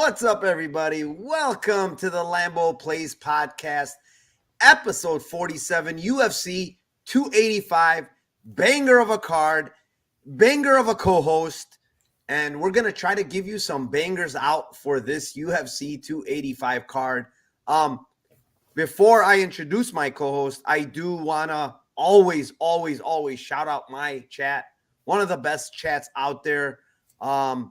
What's up, everybody? Welcome to the Lambo Plays Podcast, episode 47, UFC 285, banger of a card, banger of a co-host, and we're going to try to give you some bangers out for this UFC 285 card. Before I introduce my co-host, I do want to always shout out my chat, one of the best chats out there. And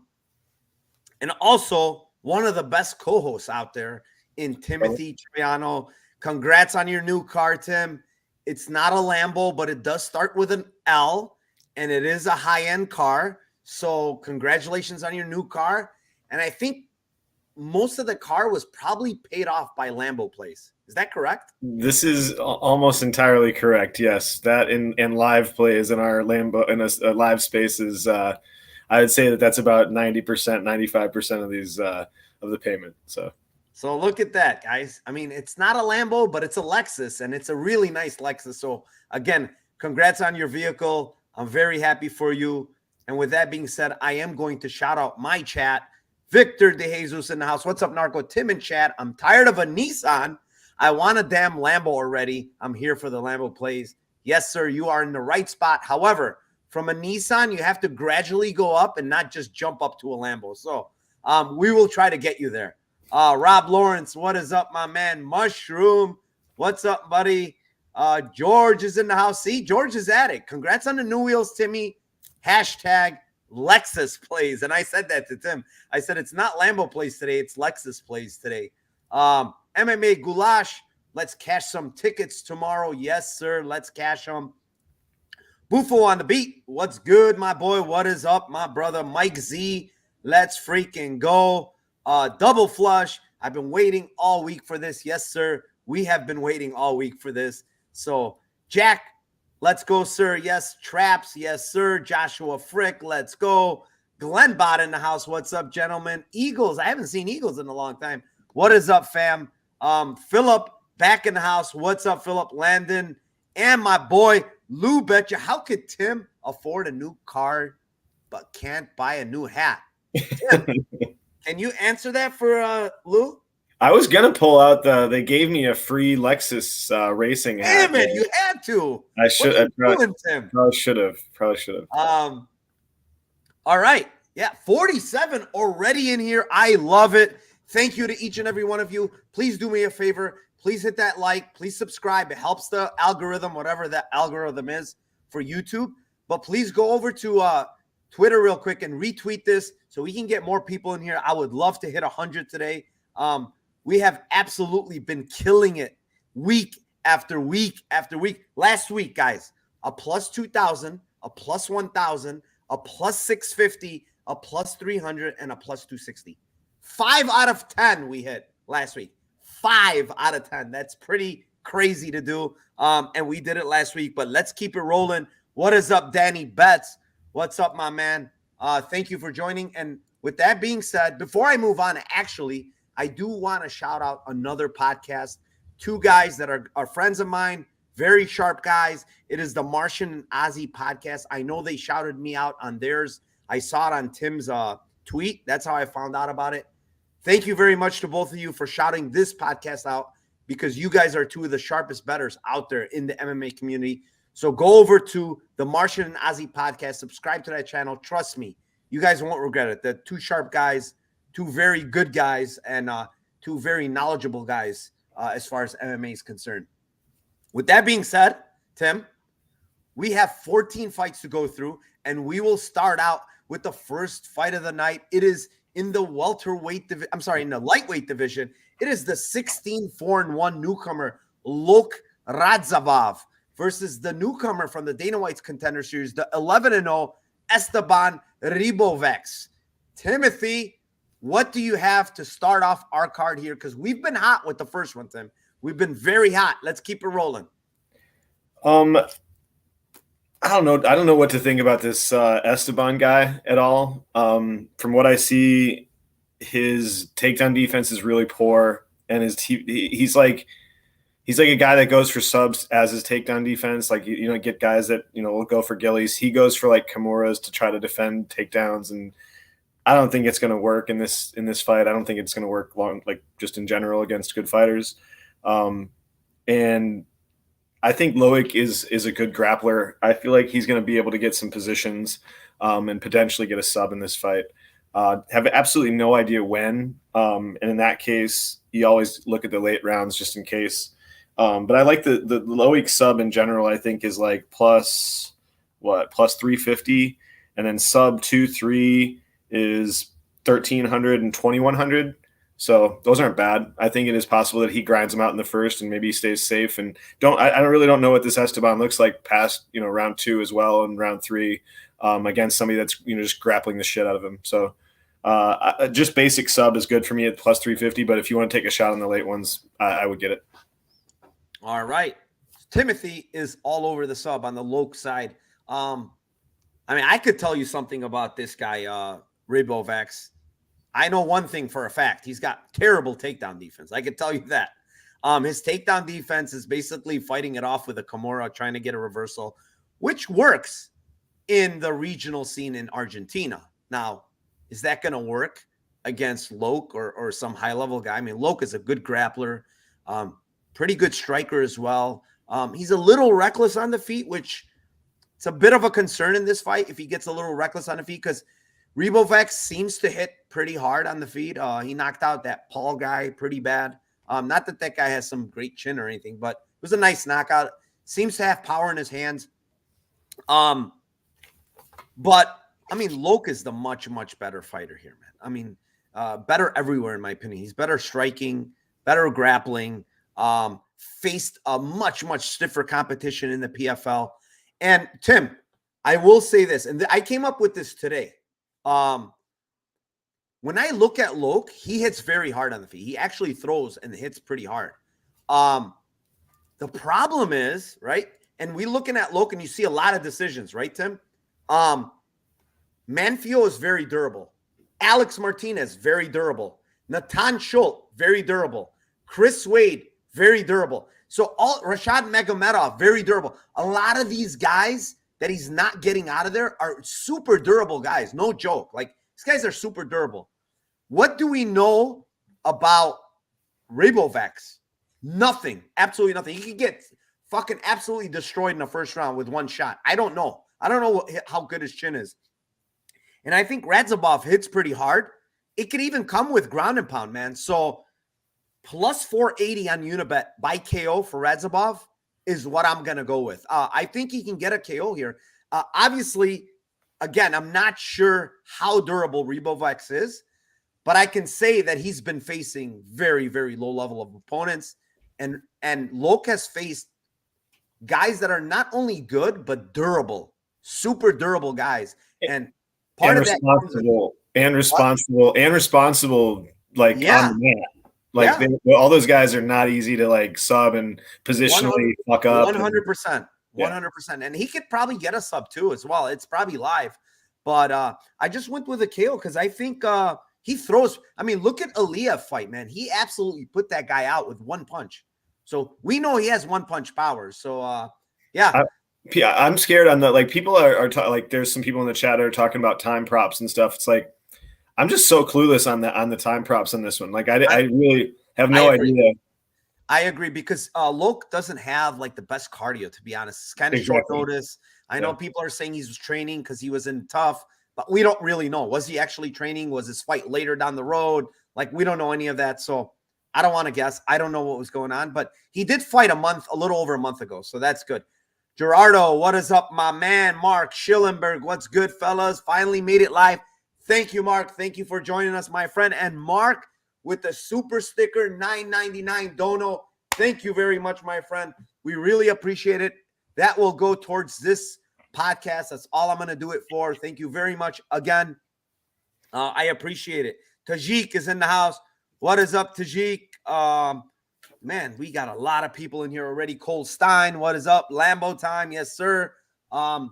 also one of the best co-hosts out there in Timothy Triano. Congrats on your new car, Tim. It's not a Lambo, but it does start with an L, and it is a high-end car. So congratulations on your new car. And I think most of the car was probably paid off by Lambo plays. Is that correct? This is almost entirely correct. Yes, that in live plays in our Lambo in a live space is I would say that's about 90%, 95% of these of the payment. So look at that, guys. I mean, it's not a Lambo, but it's a Lexus, and it's a really nice Lexus. So again, congrats on your vehicle. I'm very happy for you. And with that being said, I am going to shout out my chat. Victor De Jesus in the house. What's up, Narco? Tim in chat. I'm tired of a Nissan. I want a damn Lambo already. I'm here for the Lambo plays. Yes, sir, you are in the right spot. However, from a Nissan, you have to gradually go up and not just jump up to a Lambo. So we will try to get you there. Rob Lawrence, what is up, my man? Mushroom, what's up, buddy? George is in the house. See, George is at it. Congrats on the new wheels, Timmy. Hashtag Lexus plays. And I said that to Tim. I said, it's not Lambo plays today. It's Lexus plays today. MMA Goulash, let's cash some tickets tomorrow. Yes, sir. Let's cash them. Bufo on the beat. What's good, my boy? What is up, my brother? Mike Z. Let's freaking go. Double flush. I've been waiting all week for this. Yes, sir. We have been waiting all week for this. So, Jack, let's go, sir. Yes, Traps. Yes, sir. Joshua Frick. Let's go. Glenn Bott in the house. What's up, gentlemen? Eagles. I haven't seen Eagles in a long time. What is up, fam? Philip back in the house. What's up, Philip? Landon. And my boy, Lou Betcha. How could Tim afford a new car but can't buy a new hat? Tim, can you answer that for Lou? I was gonna pull out they gave me a free Lexus racing hat. Damn it, you had to. I should have. Tim? Probably should have. All right. Yeah, 47 already in here. I love it. Thank you to each and every one of you. Please do me a favor. Please hit that like. Please subscribe. It helps the algorithm, whatever that algorithm is for YouTube. But please go over to Twitter real quick and retweet this so we can get more people in here. I would love to hit 100 today. We have absolutely been killing it week after week after week. Last week, guys, a plus 2,000, a plus 1,000, a plus 650, a plus 300, and a plus 260. 5 out of 10 we hit last week. 5 out of 10. That's pretty crazy to do. And we did it last week, but let's keep it rolling. What is up, Danny Betts? What's up, my man? Thank you for joining. And with that being said, before I move on, actually, I do want to shout out another podcast. 2 guys that are friends of mine, very sharp guys. It is the Martian and Ozzy podcast. I know they shouted me out on theirs. I saw it on Tim's tweet. That's how I found out about it. Thank you very much to both of you for shouting this podcast out because you guys are 2 of the sharpest bettors out there in the MMA community. So go over to the Martian and Ozzy podcast, subscribe to that channel. Trust me, you guys won't regret it. They're 2 sharp guys, 2 very good guys, and 2 very knowledgeable guys as far as MMA is concerned. With that being said, Tim, we have 14 fights to go through, and we will start out with the first fight of the night. It is in the welterweight division. I'm sorry, in the lightweight division. It is the 16-4-1 newcomer, Luke Radzhab, versus the newcomer from the Dana White's Contender Series, the 11-0 Esteban Ribovics. Timothy, what do you have to start off our card here? Because we've been hot with the first one, Tim. We've been very hot. Let's keep it rolling. I don't know. I don't know what to think about this Esteban guy at all. From what I see, his takedown defense is really poor, and he's like a guy that goes for subs as his takedown defense. Like get guys that will go for gillies. He goes for like Kimuras to try to defend takedowns, and I don't think it's going to work in this fight. I don't think it's going to work just in general against good fighters. And I think Loic is a good grappler. I feel like he's going to be able to get some positions and potentially get a sub in this fight. Have absolutely no idea when. And in that case, you always look at the late rounds just in case. But I like the Loic sub in general. I think is like plus 350, and then sub 2-3 is 1,300 and 2,100. So those aren't bad. I think it is possible that he grinds him out in the first and maybe stays safe. And I really don't know what this Esteban looks like past round 2 as well and round 3 against somebody that's just grappling the shit out of him. So just basic sub is good for me at plus 350. But if you want to take a shot on the late ones, I would get it. All right, Timothy is all over the sub on the Loic side. I could tell you something about this guy, Ribovics. I know one thing for a fact. He's got terrible takedown defense. I could tell you that. His takedown defense is basically fighting it off with a Kimura, trying to get a reversal, which works in the regional scene in Argentina. Now, is that going to work against Loic or some high-level guy? I mean, Loic is a good grappler, pretty good striker as well. He's a little reckless on the feet, which it's a bit of a concern in this fight if he gets a little reckless on the feet, because Ribovics seems to hit pretty hard on the feet. He knocked out that Paul guy pretty bad. Not that guy has some great chin or anything, but it was a nice knockout. Seems to have power in his hands. But Loic is the much, much better fighter here, man. Better everywhere in my opinion. He's better striking, better grappling, faced a much, much stiffer competition in the PFL. And Tim, I will say this, and I came up with this today. When I look at Loic, he hits very hard on the feet. He actually throws and hits pretty hard. The problem is, right, and we looking at Loic and you see a lot of decisions, right, Tim? Manfio is very durable. Alex Martinez, very durable. Natan Schultz, very durable. Chris Wade, very durable. So Rashad Magomedov, very durable. A lot of these guys that he's not getting out of there are super durable guys. No joke. Like, these guys are super durable. What do we know about Ribovics? Nothing. Absolutely nothing. He could get fucking absolutely destroyed in the first round with one shot. I don't know. I don't know how good his chin is. And I think Radzhab hits pretty hard. It could even come with ground and pound, man. So plus 480 on Unibet by KO for Radzhab is what I'm going to go with. I think he can get a KO here. Obviously, again, I'm not sure how durable Ribovics is, but I can say that he's been facing very, very low level of opponents. And Loic has faced guys that are not only good, but durable, super durable guys. And part of that responsible, like on the mat. Like all those guys are not easy to like sub and positionally fuck up. 100%. 100%. And he could probably get a sub too as well. It's probably live. But I just went with a KO because I think he throws. Look at Aliyev fight, man. He absolutely put that guy out with one punch. So we know he has one punch power. So I'm scared on that. Like people are like there's some people in the chat are talking about time props and stuff. It's like I'm just so clueless on the time props on this one. Like I really have no idea. I agree because Loic doesn't have like the best cardio, to be honest. It's kind of short notice. I know people are saying he's training because he was in tough, but we don't really know. Was he actually training? Was his fight later down the road? Like we don't know any of that. So I don't want to guess. I don't know what was going on, but he did fight a little over a month ago. So that's good. Gerardo, what is up, my man? Mark Schillenberg, what's good, fellas? Finally made it live. Thank you, Mark. Thank you for joining us, my friend. And Mark with the super sticker, $9.99 dono. Thank you very much, my friend. We really appreciate it. That will go towards this podcast. That's all I'm going to do it for. Thank you very much again. I appreciate it. Tajik is in the house. What is up, Tajik? Man, we got a lot of people in here already. Cole Stein, what is up? Lambo time, yes, sir.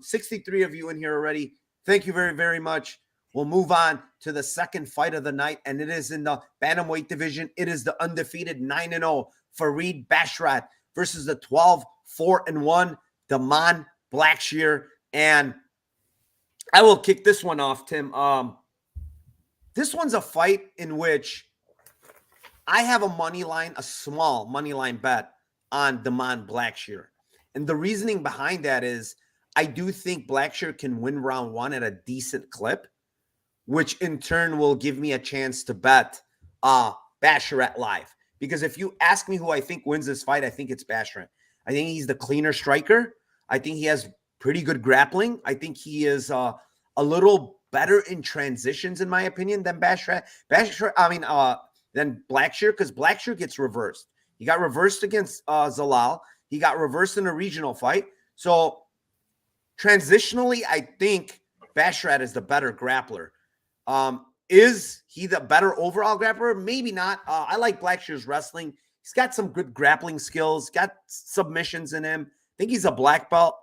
63 of you in here already. Thank you very, very much. We'll move on to the second fight of the night, and it is in the bantamweight division. It is the undefeated 9-0 Farid Basharat versus the 12-4-1 Damon Blackshear. And I will kick this one off, Tim. this one's a fight in which I have a small money line bet on Damon Blackshear. And the reasoning behind that is I do think Blackshear can win round 1 at a decent clip, which in turn will give me a chance to bet Basharat live. Because if you ask me who I think wins this fight, I think it's Basharat. I think he's the cleaner striker. I think he has pretty good grappling. I think he is a little better in transitions, in my opinion, than Basharat. Than Blackshear, because Blackshear gets reversed. He got reversed against Zalal. He got reversed in a regional fight. So transitionally, I think Basharat is the better grappler. Is he the better overall grappler? Maybe not. I like Blackshear's wrestling. He's got some good grappling skills, got submissions in him. I think he's a black belt.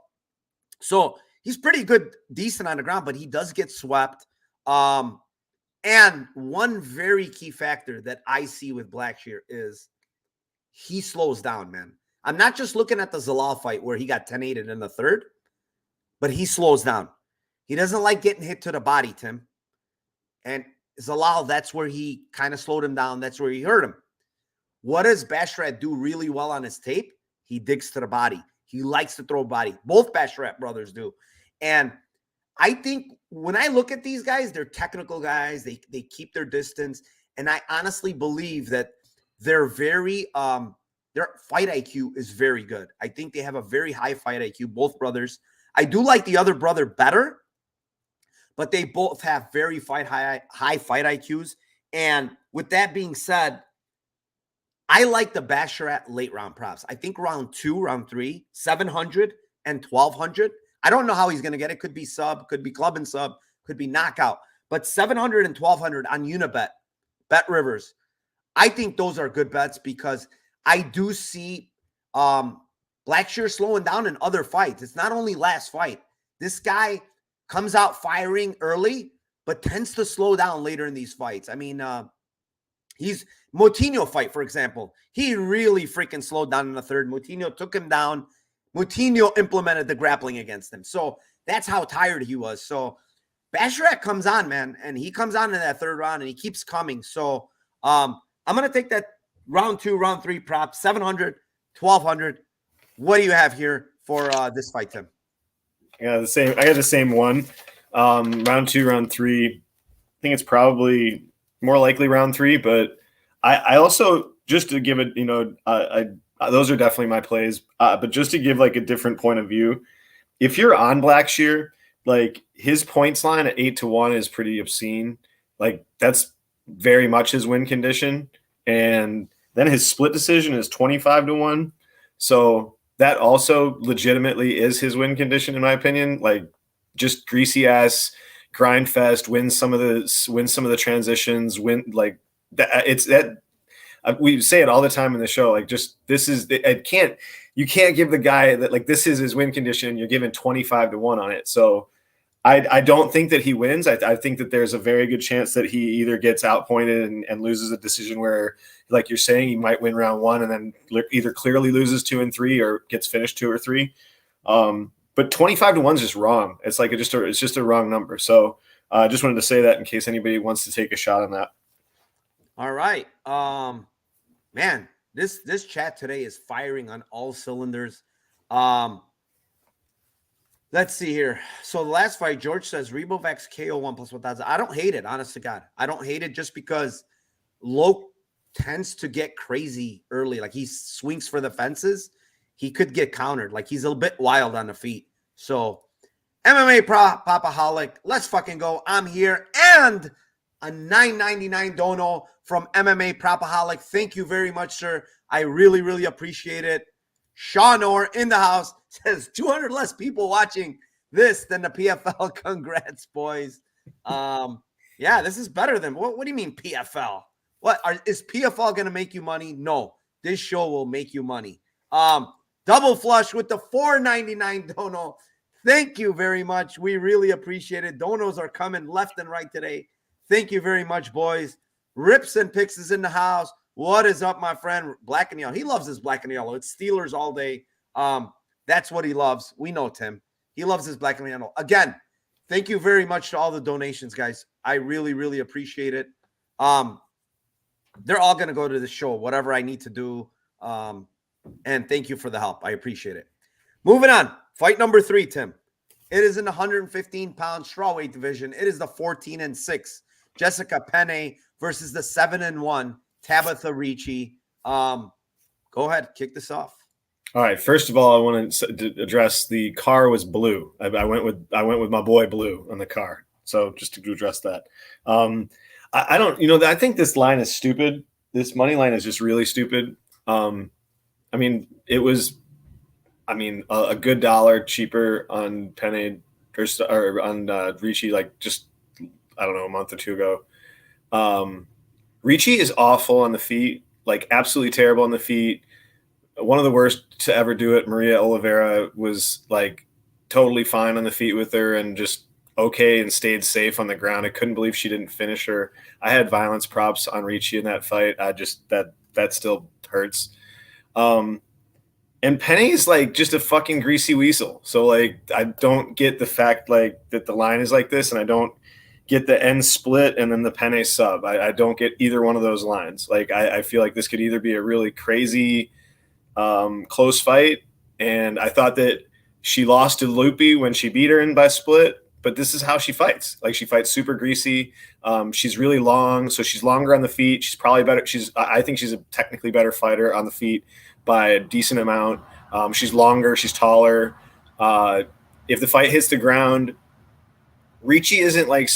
So he's pretty good, decent on the ground, but he does get swept. And one very key factor that I see with Blackshear is he slows down, man. I'm not just looking at the Zalal fight where he got 10-8'd in the third, but he slows down. He doesn't like getting hit to the body, Tim. And Zalal, that's where he kind of slowed him down. That's where he hurt him. What does Basharat do really well on his tape? He digs to the body. He likes to throw body. Both Basharat brothers do. And I think when I look at these guys, they're technical guys. They keep their distance. And I honestly believe that they're very their fight IQ is very good. I think they have a very high fight IQ, both brothers. I do like the other brother better, but they both have very high fight IQs. And with that being said, I like the Basharat late round props. I think round 2, round 3, 700 and 1,200. I don't know how he's going to get it. Could be sub, could be club and sub, could be knockout. But 700 and 1,200 on Unibet, Bet Rivers. I think those are good bets because I do see Blackshear slowing down in other fights. It's not only last fight. This guy comes out firing early, but tends to slow down later in these fights. I mean, he's Moutinho fight, for example. He really freaking slowed down in the third. Moutinho took him down. Moutinho implemented the grappling against him. So that's how tired he was. So Basharat comes on, man, and he comes on in that third round, and he keeps coming. So I'm going to take that round 2, round 3 prop, 700, 1,200. What do you have here for this fight, Tim? Yeah, I got the same one. Round 2, round 3. I think it's probably more likely round 3, but I also, just to give it, those are definitely my plays. But just to give like a different point of view, if you're on Blackshear, like his points line at 8-1 is pretty obscene. Like that's very much his win condition. And then his split decision is 25-1. So that also legitimately is his win condition, in my opinion. Like just greasy ass grind fest, win some of the transitions, win like that. It's that we say it all the time in the show. Like just you can't give the guy that like this is his win condition. You're giving 25-1 on it. So I don't think that he wins. I think that there's a very good chance that he either gets outpointed and loses a decision where, like you're saying, he might win round 1 and then either clearly loses 2 and 3 or gets finished 2 or 3. But 25-1 is just wrong. It's like it's just a wrong number. So I just wanted to say that in case anybody wants to take a shot on that. All right. Man, this chat today is firing on all cylinders. Let's see here. So the last fight, George says Ribovics KO 1 + 1,000. I don't hate it, honest to God. I don't hate it just because Loke tends to get crazy early. Like he swings for the fences. He could get countered. Like he's a bit wild on the feet. So MMA Popaholic, let's fucking go. I'm here. And a $9.99 dono from MMA Propaholic. Thank you very much, sir. I really, really appreciate it. Sean Orr in the house says 200 less people watching this than the PFL. Congrats, boys. Yeah, this is better than what do you mean PFL? Is PFL going to make you money? No, this show will make you money. Double Flush with the $4.99 dono. Thank you very much. We really appreciate it. Donos are coming left and right today. Thank you very much, boys. Rips and Picks is in the house. What is up, my friend? Black and yellow. He loves his black and yellow. It's Steelers all day. That's what he loves. We know Tim. He loves his black and yellow. Again, thank you very much to all the donations, guys. I really, really appreciate it. They're all going to go to the show, whatever I need to do. And thank you for the help. I appreciate it. Moving on. Fight number 3, Tim. It is in the 115-pound strawweight division. It is the 14-6 Jessica Penne versus the 7-1 Tabitha Ricci. Go ahead, kick this off. All right. First of all, I want to address the car was blue. I went with my boy Blue on the car. So just to address that, I don't. I think this line is stupid. This money line is just really stupid. I mean, it was. I mean, a good dollar cheaper on Penne or on Ricci, like just I don't know, a month or two ago. Ricci is awful on the feet, like absolutely terrible on the feet. One of the worst to ever do it. Maria Oliveira was like totally fine on the feet with her and just okay and stayed safe on the ground. I couldn't believe she didn't finish her. I had violence props on Ricci in that fight. I just that still hurts. And Penny's like just a fucking greasy weasel. So like I don't get the fact like that the line is like this, and I don't get the end split and then the Penne sub. I don't get either one of those lines. Like I feel like this could either be a really crazy close fight, and I thought that she lost to Lupi when she beat her in by split, but this is how she fights. Like she fights super greasy. She's really long, so she's longer on the feet. She's probably better. I think she's a technically better fighter on the feet by a decent amount. She's longer, she's taller. If the fight hits the ground, Ricci isn't like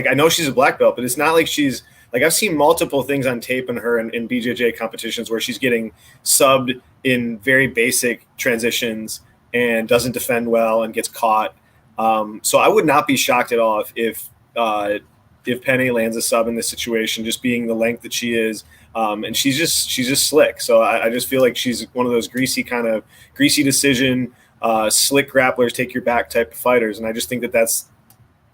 I know she's a black belt, but it's not like she's like I've seen multiple things on tape in her in BJJ competitions where she's getting subbed in very basic transitions and doesn't defend well and gets caught. So I would not be shocked at all if Penne lands a sub in this situation, just being the length that she is. And she's just slick. So I just feel like she's one of those greasy decision, slick grapplers, take your back type of fighters. And I just think that's,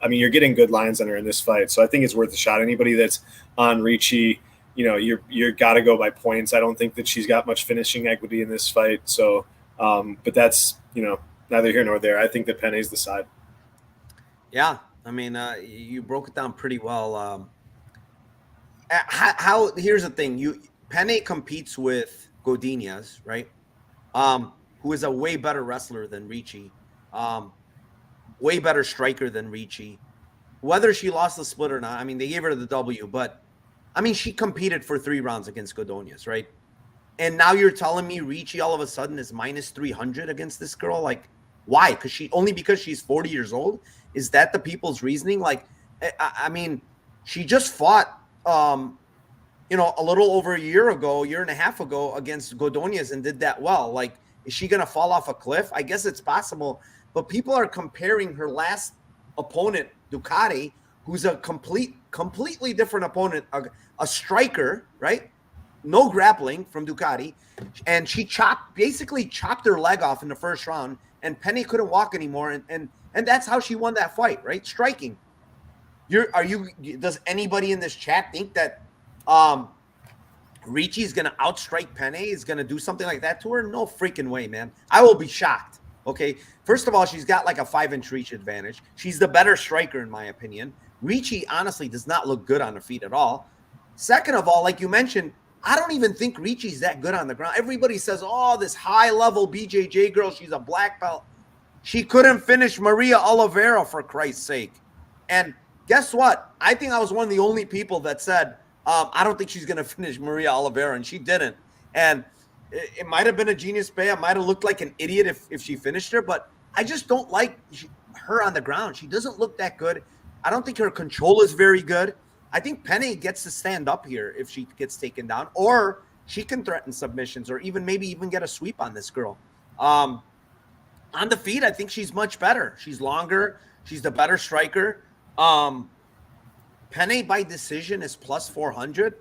I mean, you're getting good lines on her in this fight. So I think it's worth a shot. Anybody that's on Ricci, you're got to go by points. I don't think that she's got much finishing equity in this fight. So, but that's, neither here nor there. I think that Penne's the side. Yeah. I mean, you broke it down pretty well. How here's the thing. Penne competes with Godinez, right? Who is a way better wrestler than Ricci. Way better striker than Ricci. Whether she lost the split or not, I mean, they gave her the W, but I mean, she competed for 3 rounds against Godinez, right? And now you're telling me Ricci all of a sudden is minus 300 against this girl? Like, why? Because she's 40 years old? Is that the people's reasoning? Like, I mean, she just fought, a little over a year and a half ago against Godinez and did that well. Like, is she going to fall off a cliff? I guess it's possible. But people are comparing her last opponent, Ducati, who's a completely different opponent, a striker, right? No grappling from Ducati. And she basically chopped her leg off in the first round, and Penne couldn't walk anymore. And that's how she won that fight, right? Striking. Does anybody in this chat think that Ricci's going to outstrike Penne, is going to do something like that to her? No freaking way, man. I will be shocked. Okay, first of all, she's got like a 5-inch reach advantage. She's the better striker, in my opinion. Ricci, honestly, does not look good on her feet at all. Second of all, like you mentioned, I don't even think Ricci's that good on the ground. Everybody says, oh, this high-level BJJ girl, she's a black belt. She couldn't finish Maria Oliveira, for Christ's sake. And guess what? I think I was one of the only people that said, I don't think she's going to finish Maria Oliveira, and she didn't. And it might have been a genius play. I might have looked like an idiot if she finished her, but I just don't like her on the ground. She doesn't look that good. I don't think her control is very good. I think Penne gets to stand up here if she gets taken down, or she can threaten submissions, or maybe even get a sweep on this girl. On the feet, I think she's much better. She's longer. She's the better striker. Penne by decision is plus 400.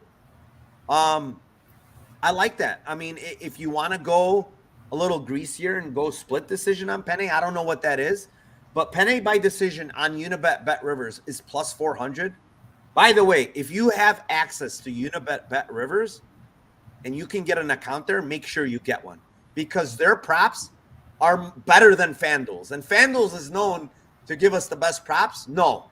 I like that. I mean, if you want to go a little greasier and go split decision on Penne, I don't know what that is. But Penne by decision on Unibet Bet Rivers is plus 400. By the way, if you have access to Unibet Bet Rivers and you can get an account there, make sure you get one. Because their props are better than FanDuel's. And FanDuel's is known to give us the best props. No.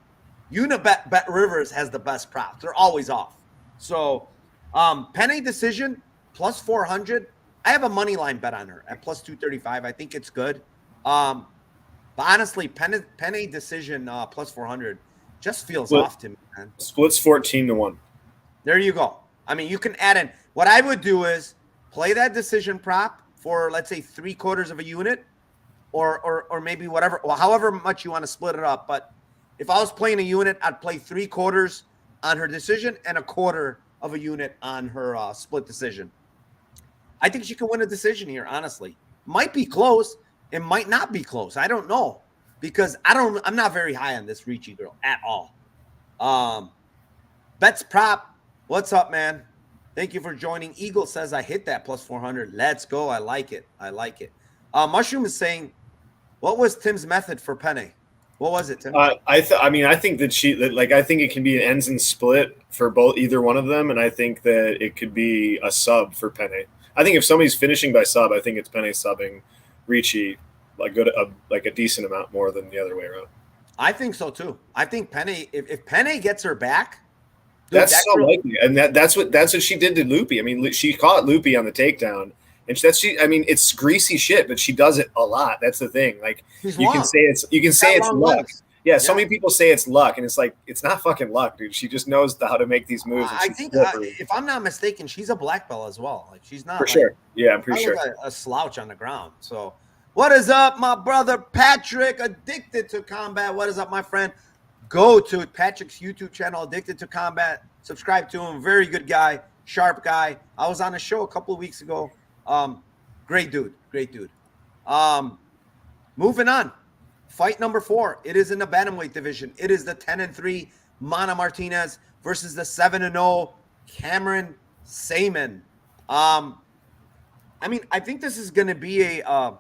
Unibet Bet Rivers has the best props. They're always off. So Penne decision plus 400. I have a money line bet on her at plus 235. I think it's good. But honestly, Penne decision plus 400 just feels off to me, man. Splits 14-1. There you go. I mean, you can add in. What I would do is play that decision prop for, let's say, 3/4 of a unit, or maybe whatever, or however much you want to split it up. But if I was playing a unit, I'd play 3/4 on her decision and 1/4 of a unit on her split decision. I think she can win a decision here, honestly. Might be close. It might not be close. I don't know, because I'm not very high on this Ricci girl at all. Bets prop. What's up, man? Thank you for joining. Eagle says I hit that plus 400. Let's go. I like it. Mushroom is saying, what was Tim's method for Penne? What was it, Tim? I think I think it can be an ends and split for either one of them, and I think that it could be a sub for Penne. I think if somebody's finishing by sub, I think it's Penne subbing Ricci a decent amount more than the other way around. I think so too. I think Penne, if Penne gets her back, dude, that's so likely, and that's what she did to Loopy. I mean, she caught Loopy on the takedown, and it's greasy shit, but she does it a lot. That's the thing. Like you can say it's luck. Legs. Yeah, so many people say it's luck, and it's like it's not fucking luck, dude. She just knows how to make these moves. I think, if I'm not mistaken, she's a black belt as well. Like she's not for sure. Yeah, I'm pretty sure a slouch on the ground. So, what is up, my brother Patrick? Addicted to Combat. What is up, my friend? Go to Patrick's YouTube channel, Addicted to Combat. Subscribe to him. Very good guy, sharp guy. I was on a show a couple of weeks ago. Great dude. Moving on. Fight number 4. It is in the bantamweight division. It is the 10-3 Mana Martinez versus the 7-0 Cameron Sayman. I think this is going to be a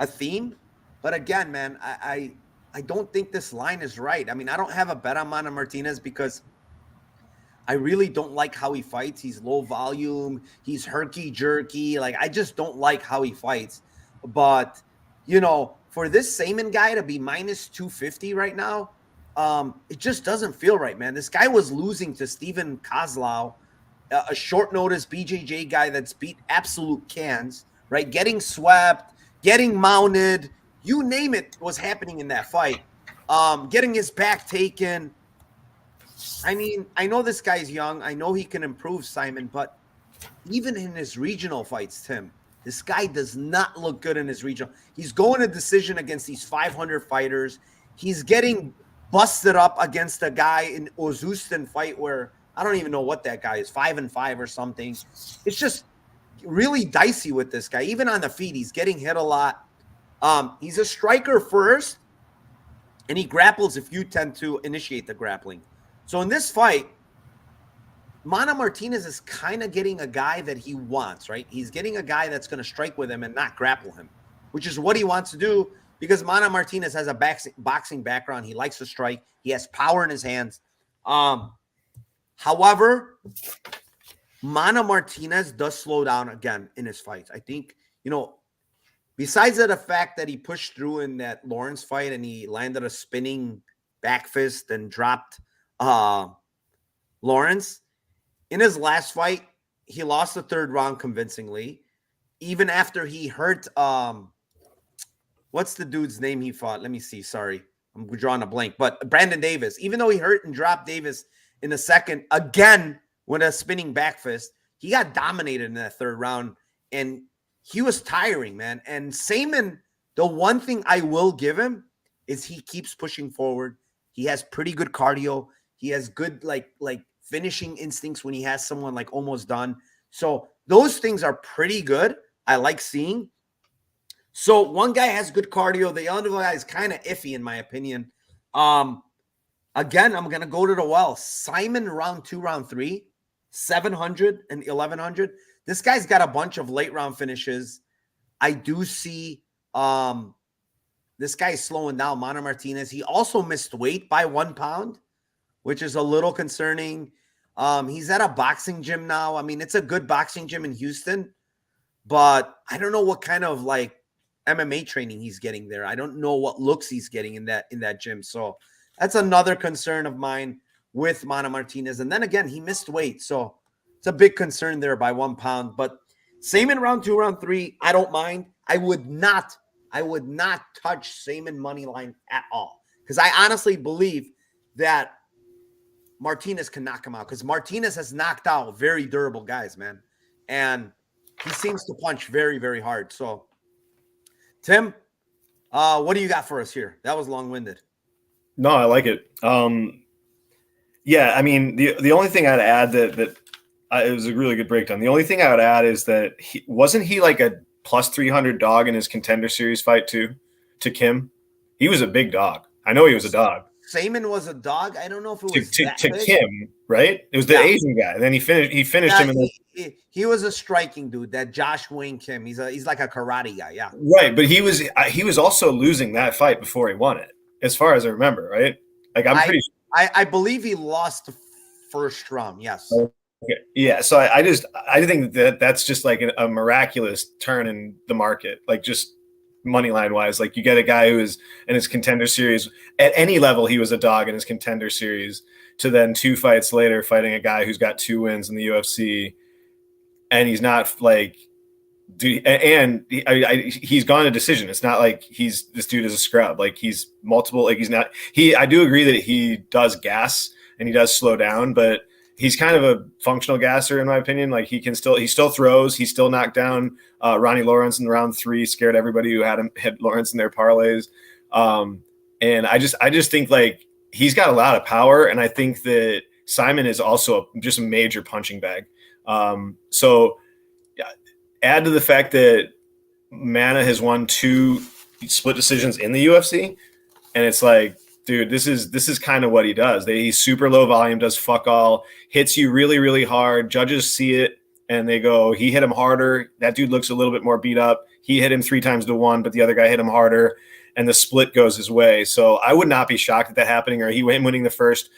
theme, but again, man, I don't think this line is right. I mean, I don't have a bet on Mana Martinez because I really don't like how he fights. He's low volume. He's herky-jerky. Like, I just don't like how he fights. But, for this Sayman guy to be minus 250 right now, it just doesn't feel right, man. This guy was losing to Steven Kozlov, a short notice BJJ guy that's beat absolute cans, right? Getting swept, getting mounted, you name it was happening in that fight. Getting his back taken. I mean, I know this guy's young. I know he can improve, Sayman, but even in his regional fights, Tim, this guy does not look good in his regional. He's going to decision against these 500 fighters. He's getting busted up against a guy in Ozustin fight where I don't even know what that guy is, 5-5 or something. It's just really dicey with this guy. Even on the feet, he's getting hit a lot. He's a striker first, and he grapples if you tend to initiate the grappling. So in this fight, Mana Martinez is kind of getting a guy that he wants, right? He's getting a guy that's going to strike with him and not grapple him, which is what he wants to do because Mana Martinez has a boxing background. He likes to strike. He has power in his hands. However, Mana Martinez does slow down again in his fights. I think, besides the fact that he pushed through in that Lawrence fight and he landed a spinning back fist and dropped Lawrence, in his last fight, he lost the 3rd round convincingly. Even after he hurt, what's the dude's name he fought? Let me see. Sorry, I'm drawing a blank. But Brandon Davis, even though he hurt and dropped Davis in the second, again, with a spinning back fist, he got dominated in that 3rd round. And he was tiring, man. And Sayman, the one thing I will give him is he keeps pushing forward. He has pretty good cardio. He has good, like finishing instincts when he has someone like almost done. So those things are pretty good. I like seeing. So one guy has good cardio. The other guy is kind of iffy in my opinion. Again, I'm going to go to the well. Sayman round 2, round 3, 700 and 1100. This guy's got a bunch of late round finishes. I do see this guy's slowing down, Mana Martinez. He also missed weight by 1 pound, which is a little concerning. He's at a boxing gym now. I mean, it's a good boxing gym in Houston, but I don't know what kind of like MMA training he's getting there. I don't know what looks he's getting in that gym. So That's another concern of mine with Mana Martinez. And then again, he missed weight. So it's a big concern there by 1 pound. But same in round 2, round 3. I don't mind. I would not touch Sayman money line at all. Because I honestly believe that Martinez can knock him out. Because Martinez has knocked out very durable guys, man. And he seems to punch very, very hard. So, Tim, what do you got for us here? That was long-winded. No, I like it. Yeah, I mean, the only thing I'd add that it was a really good breakdown. The only thing I would add is that wasn't he like a plus 300 dog in his Contender Series fight to Kim? He was a big dog. I know he was a dog. Sayman was a dog. I don't know if it was to Kim, right? It was the Asian guy. Then he finished him. He was a striking dude. That Josh Wayne Kim. He's like a karate guy. Yeah. Right, but he was also losing that fight before he won it, as far as I remember. Right? Like I'm pretty sure. I believe he lost the first round. Yes. Okay. Yeah. So I think that's just like a miraculous turn in the market. Like just money line wise, like you get a guy who is in his Contender Series at any level, he was a dog in his Contender Series, to then 2 fights later fighting a guy who's got 2 wins in the UFC, and he's not like, dude, and he's gone to decision. It's not like this dude is a scrub. Like he's multiple. Like he's not. I do agree that he does gas and he does slow down, but he's kind of a functional gasser in my opinion. Like he still throws. He still knocked down Ronnie Lawrence in round 3, scared everybody who had Lawrence in their parlays. And I just think like he's got a lot of power, and I think that Sayman is also just a major punching bag. So add to the fact that Mana has won 2 split decisions in the UFC, and it's like, dude, this is kind of what he does. He's super low volume, does fuck all, hits you really, really hard. Judges see it and they go, he hit him harder. That dude looks a little bit more beat up. He hit him 3 times to 1, but the other guy hit him harder, and the split goes his way. So I would not be shocked at that happening, or he winning the first,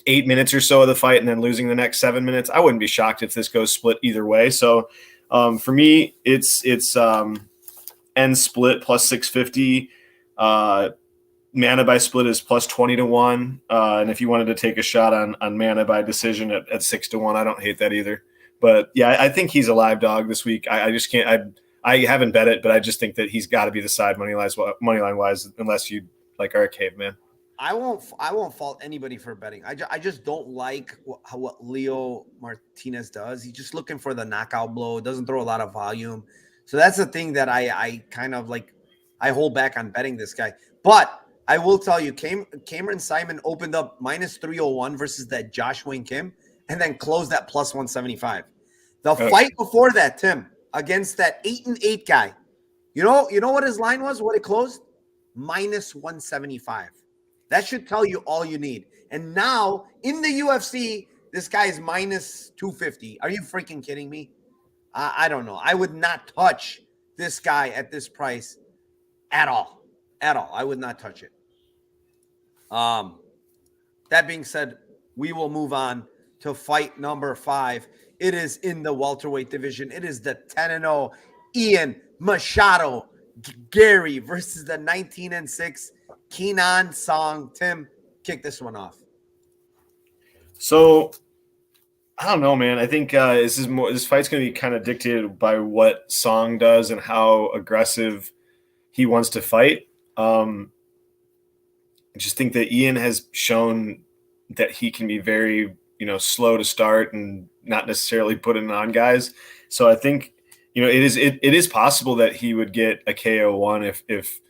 8 minutes or so of the fight and then losing the next 7 minutes. I wouldn't be shocked if this goes split either way. So for me, it's end split plus 650. Mana by split is plus 20 to 1. And if you wanted to take a shot on Mana by decision at 6 to 1, I don't hate that either. But yeah, I think he's a live dog this week. I just can't. I haven't bet it, but I just think that he's got to be the side money line wise, unless you like are a caveman. I won't fault anybody for betting. I just don't like what Leo Martinez does. He's just looking for the knockout blow. Doesn't throw a lot of volume. So that's the thing that I kind of like. I hold back on betting this guy. But I will tell you, Cameron Sayman opened up minus 301 versus that Josh Wayne Kim, and then closed at plus 175. The fight before that, Tim, against that 8-8 guy, you know what his line was? What it closed? Minus 175. That should tell you all you need. And now in the UFC, this guy is minus 250. Are you freaking kidding me? I don't know. I would not touch this guy at this price at all. At all. I would not touch it. That being said, we will move on to fight number 5. It is in the welterweight division. It is the 10-0 Ian Machado Gary versus the 19-6 Kenan Song. Tim, kick this one off. So I don't know, man. I think this fight's going to be kind of dictated by what Song does and how aggressive he wants to fight. I just think that Ian has shown that he can be very, slow to start and not necessarily put it on guys. So I think, it is possible that he would get a KO1 if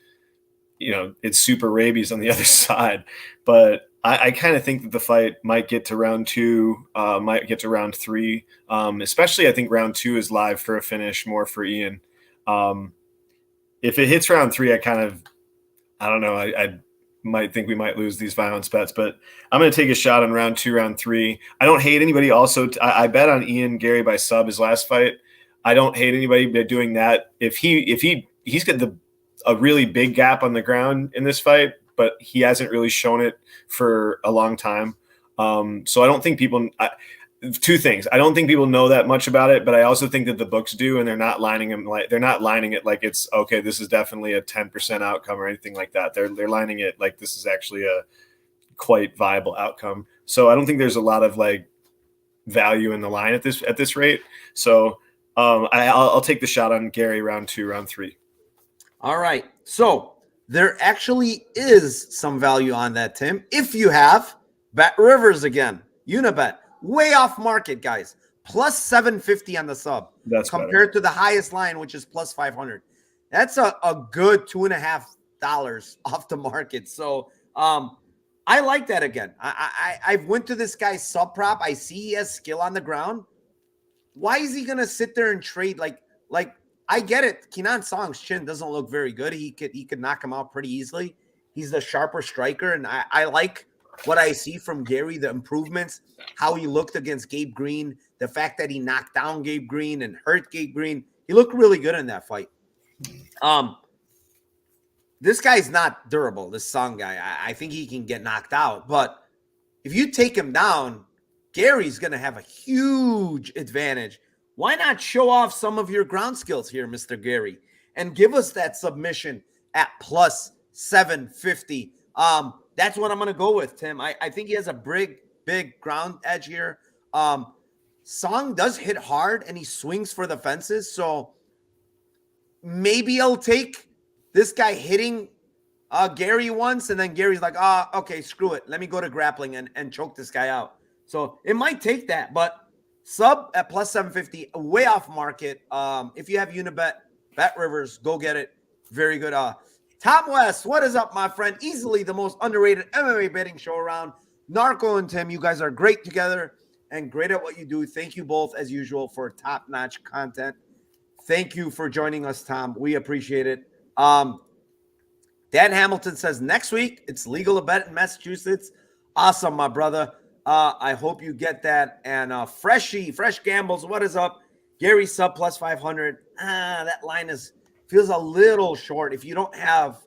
it's super rabies on the other side. But I kind of think that the fight might get to round 2, might get to round 3. Especially I think round 2 is live for a finish more for Ian. If it hits round 3, I don't know. I might think we might lose these violence bets, but I'm going to take a shot on round 2, round 3. I don't hate anybody. Also, I bet on Ian Gary by sub his last fight. I don't hate anybody doing that. If he's got a really big gap on the ground in this fight, but he hasn't really shown it for a long time. So I don't think two things. I don't think people know that much about it, but I also think that the books do, and they're not lining it like it's okay. This is definitely a 10% outcome or anything like that. They're lining it like this is actually a quite viable outcome. So I don't think there's a lot of like value in the line at this rate. So I'll take the shot on Gary round 2, round 3. All right. So there actually is some value on that, Tim. If you have Bet Rivers again, Unibet, way off market, guys. Plus 750 on the sub. That's compared to the highest line, which is plus 500. That's a good $2.50 off the market. So I like that again. I've went to this guy's sub prop. I see he has skill on the ground. Why is he gonna sit there and trade like I get it. Kenan Song's chin doesn't look very good. He could knock him out pretty easily. He's the sharper striker, and I like what I see from Gary, the improvements, how he looked against Gabe Green, the fact that he knocked down Gabe Green and hurt Gabe Green. He looked really good in that fight. This guy's not durable, this Song guy. I think he can get knocked out. But if you take him down, Gary's going to have a huge advantage. Why not show off some of your ground skills here, Mr. Gary, and give us that submission at plus 750? That's what I'm going to go with, Tim. I think he has a big ground edge here. Song does hit hard, and he swings for the fences. So maybe I'll take this guy hitting Gary once, and then Gary's like, okay, screw it. Let me go to grappling and choke this guy out. So it might take that, but sub at plus 750, way off market. If you have Unibet, Bet Rivers, go get it. Very good. Tom West, what is up, my friend? Easily the most underrated MMA betting show around. Narco and Tim, you guys are great together and great at what you do. Thank you both, as usual, for top-notch content. Thank you for joining us, Tom. We appreciate it. Dan Hamilton says, next week, it's legal to bet in Massachusetts. Awesome, my brother. I hope you get that. And Fresh Gambles, what is up? Gary sub plus 500. That line feels a little short. If you don't have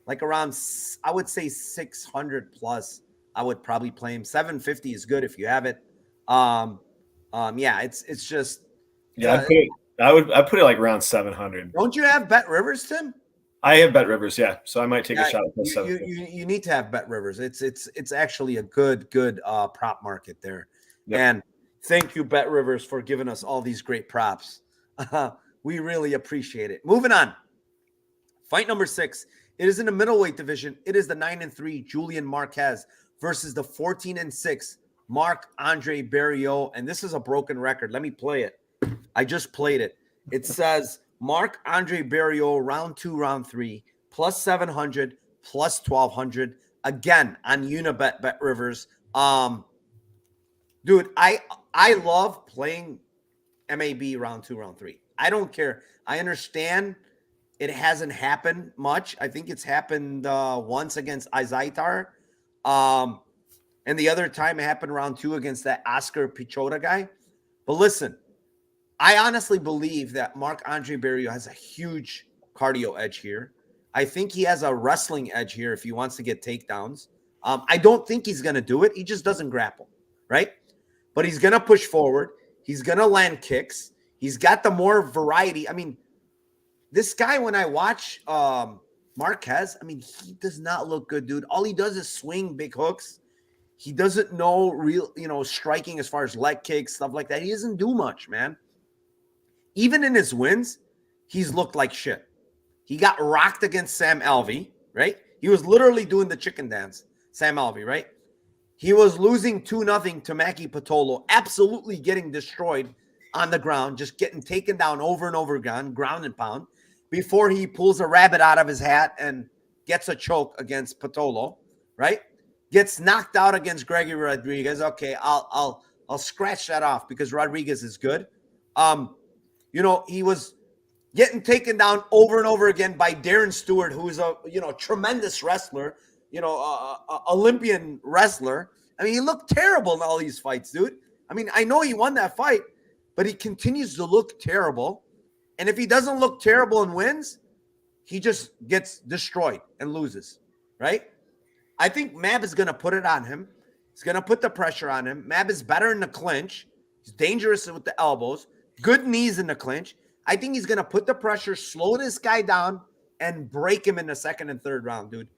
like around, I would say 600 plus, I would probably play him. 750 is good if you have it. Yeah, it's just. Yeah, I put it like around 700. Don't you have Bet Rivers, Tim? I have Bet Rivers, yeah. So I might take a shot at plus 750. You need to have Bet Rivers. It's actually a good prop market there. Yep. And thank you, Bet Rivers, for giving us all these great props. We really appreciate it. Moving on. Fight number 6. It is in the middleweight division. It is the 9-3 Julian Marquez versus the 14-6 Marc-Andre Barriault. And this is a broken record. Let me play it. I just played it. It says Marc-Andre Barriault, round 2, round 3, plus 700, plus 1,200. Again, on Unibet, Bet Rivers. Dude, I love playing MAB round 2, round 3. I don't care. I understand it hasn't happened much. I think it's happened once against Izaitar. And the other time it happened round 2 against that Oscar Pichota guy. But listen, I honestly believe that Marc-Andre Barriault has a huge cardio edge here. I think he has a wrestling edge here if he wants to get takedowns. I don't think he's going to do it. He just doesn't grapple, right? But he's going to push forward. He's going to land kicks. He's got the more variety. I mean, this guy, when I watch Marquez, I mean, he does not look good, dude. All he does is swing big hooks. He doesn't know real, striking as far as leg kicks, stuff like that. He doesn't do much, man. Even in his wins, he's looked like shit. He got rocked against Sam Alvey, right? He was literally doing the chicken dance, Sam Alvey, right? He was losing 2-0 to Maki Pitolo, absolutely getting destroyed on the ground, just getting taken down over and over again, ground and pound, before he pulls a rabbit out of his hat and gets a choke against Pitolo, right? Gets knocked out against Gregory Rodriguez. Okay, I'll scratch that off because Rodriguez is good. He was getting taken down over and over again by Darren Stewart, who's a tremendous wrestler, Olympian wrestler. I mean, he looked terrible in all these fights, dude. I mean, I know he won that fight, but he continues to look terrible. And if he doesn't look terrible and wins, he just gets destroyed and loses, right? I think Mab is going to put it on him. He's going to put the pressure on him. Mab is better in the clinch. He's dangerous with the elbows, good knees in the clinch. I think he's going to put the pressure, slow this guy down, and break him in the second and third round, dude.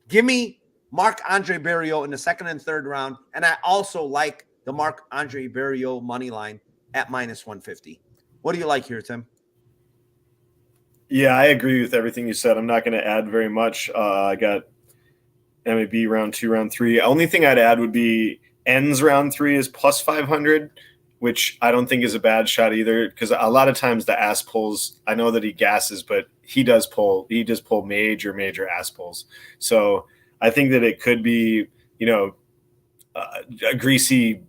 Give me Marc-Andre Barriault in the second and third round. And I also like the Marc-Andre Barriault money line at minus 150. What do you like here, Tim? Yeah, I agree with everything you said. I'm not going to add very much. I got MAB round 2, round 3. Only thing I'd add would be ends round 3 is plus 500, which I don't think is a bad shot either, because a lot of times the ass pulls, I know that he gasses, but he does pull major ass pulls. So I think that it could be, a greasy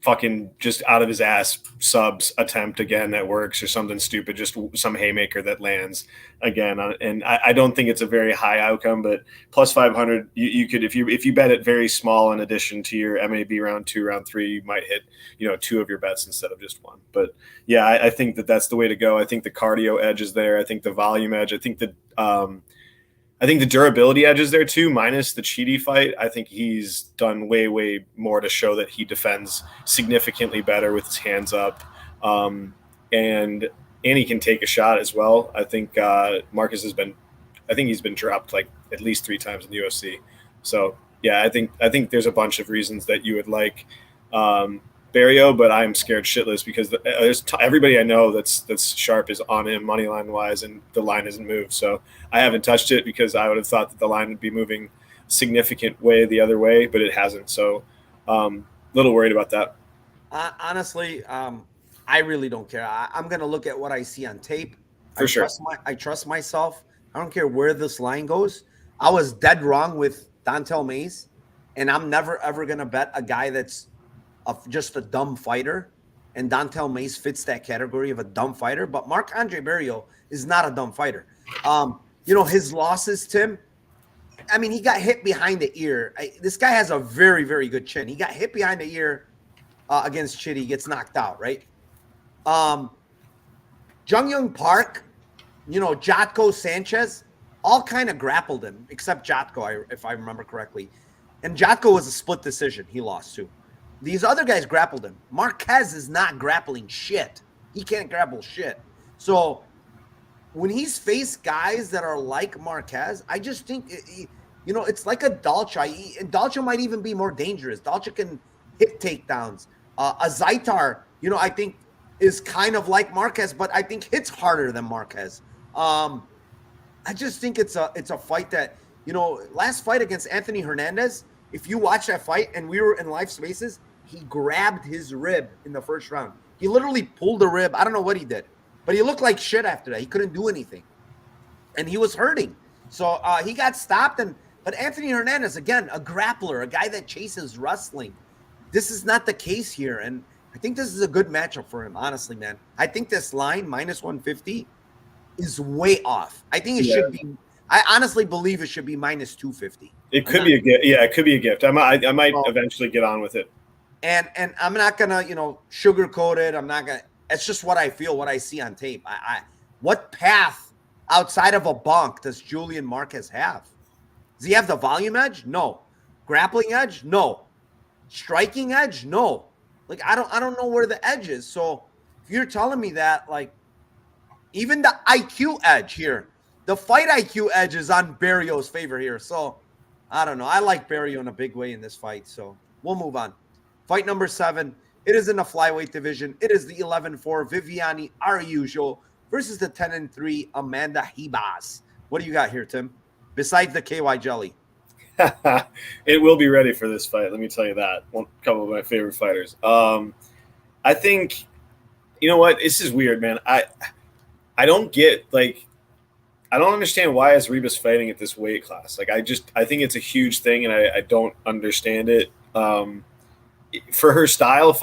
fucking just out of his ass subs attempt again that works, or something stupid, just some haymaker that lands again. And I don't think it's a very high outcome, but plus 500, you could, if you bet it very small in addition to your MAB round 2, round 3, you might hit 2 of your bets instead of just 1. But yeah, I think that's the way to go. I think the cardio edge is there. I think the volume edge. I think the durability edge is there too, minus the Chidi fight. I think he's done way more to show that he defends significantly better with his hands up. And he can take a shot as well. I think Marquez he's been dropped like at least 3 times in the UFC. So yeah, I think there's a bunch of reasons that you would like Barriault, but I'm scared shitless because everybody I know that's sharp is on him money line wise, and the line isn't moved. So I haven't touched it because I would have thought that the line would be moving significant way the other way, but it hasn't. So little worried about that. Honestly, I really don't care. I'm going to look at what I see on tape. For sure. I trust myself. I don't care where this line goes. I was dead wrong with Dontel Mays, and I'm never, ever going to bet a guy that's just a dumb fighter. And Dontel Mays fits that category of a dumb fighter. But Marc-Andre Barriault is not a dumb fighter. His losses, Tim, I mean, he got hit behind the ear. This guy has a very, very good chin. He got hit behind the ear against Chidi. He gets knocked out, right? Jung Young Park, Jotko Sanchez, all kind of grappled him, except Jotko, if I remember correctly. And Jotko was a split decision. He lost too. These other guys grappled him. Marquez is not grappling shit. He can't grapple shit. So when he's faced guys that are like Marquez, I just think, it's like a Dalcha. Dalcha might even be more dangerous. Dalcha can hit takedowns. A Zaitar, I think is kind of like Marquez, but I think hits harder than Marquez. I just think it's a fight that, last fight against Anthony Hernandez, if you watch that fight and we were in live spaces, he grabbed his rib in the first round. He literally pulled the rib. I don't know what he did, but he looked like shit after that. He couldn't do anything, and he was hurting. So he got stopped. But Anthony Hernandez, again, a grappler, a guy that chases wrestling. This is not the case here, and I think this is a good matchup for him, honestly, man. I think this line, minus 150, is way off. I think it should be – I honestly believe it should be minus 250. It could be a gift. Yeah, it could be a gift. I might eventually get on with it. And I'm not going to, sugarcoat it. I'm not going to – it's just what I feel, what I see on tape. What path outside of a bonk does Julian Marquez have? Does he have the volume edge? No. Grappling edge? No. Striking edge? No. Like, I don't know where the edge is. So if you're telling me that, like, even the IQ edge here, the fight IQ edge is on Barriault's favor here. So I don't know. I like Barriault in a big way in this fight. So we'll move on. Fight number 7. It is in the flyweight division. It is the 11-4 Viviane Araújo versus the 10-3 Amanda Hebas. What do you got here, Tim? Besides the KY jelly. It will be ready for this fight. Let me tell you that. A couple of my favorite fighters. I think, you know what? This is weird, man. I don't get, like, I don't understand why is Hebas fighting at this weight class. Like, I think it's a huge thing, and I don't understand it. For her style,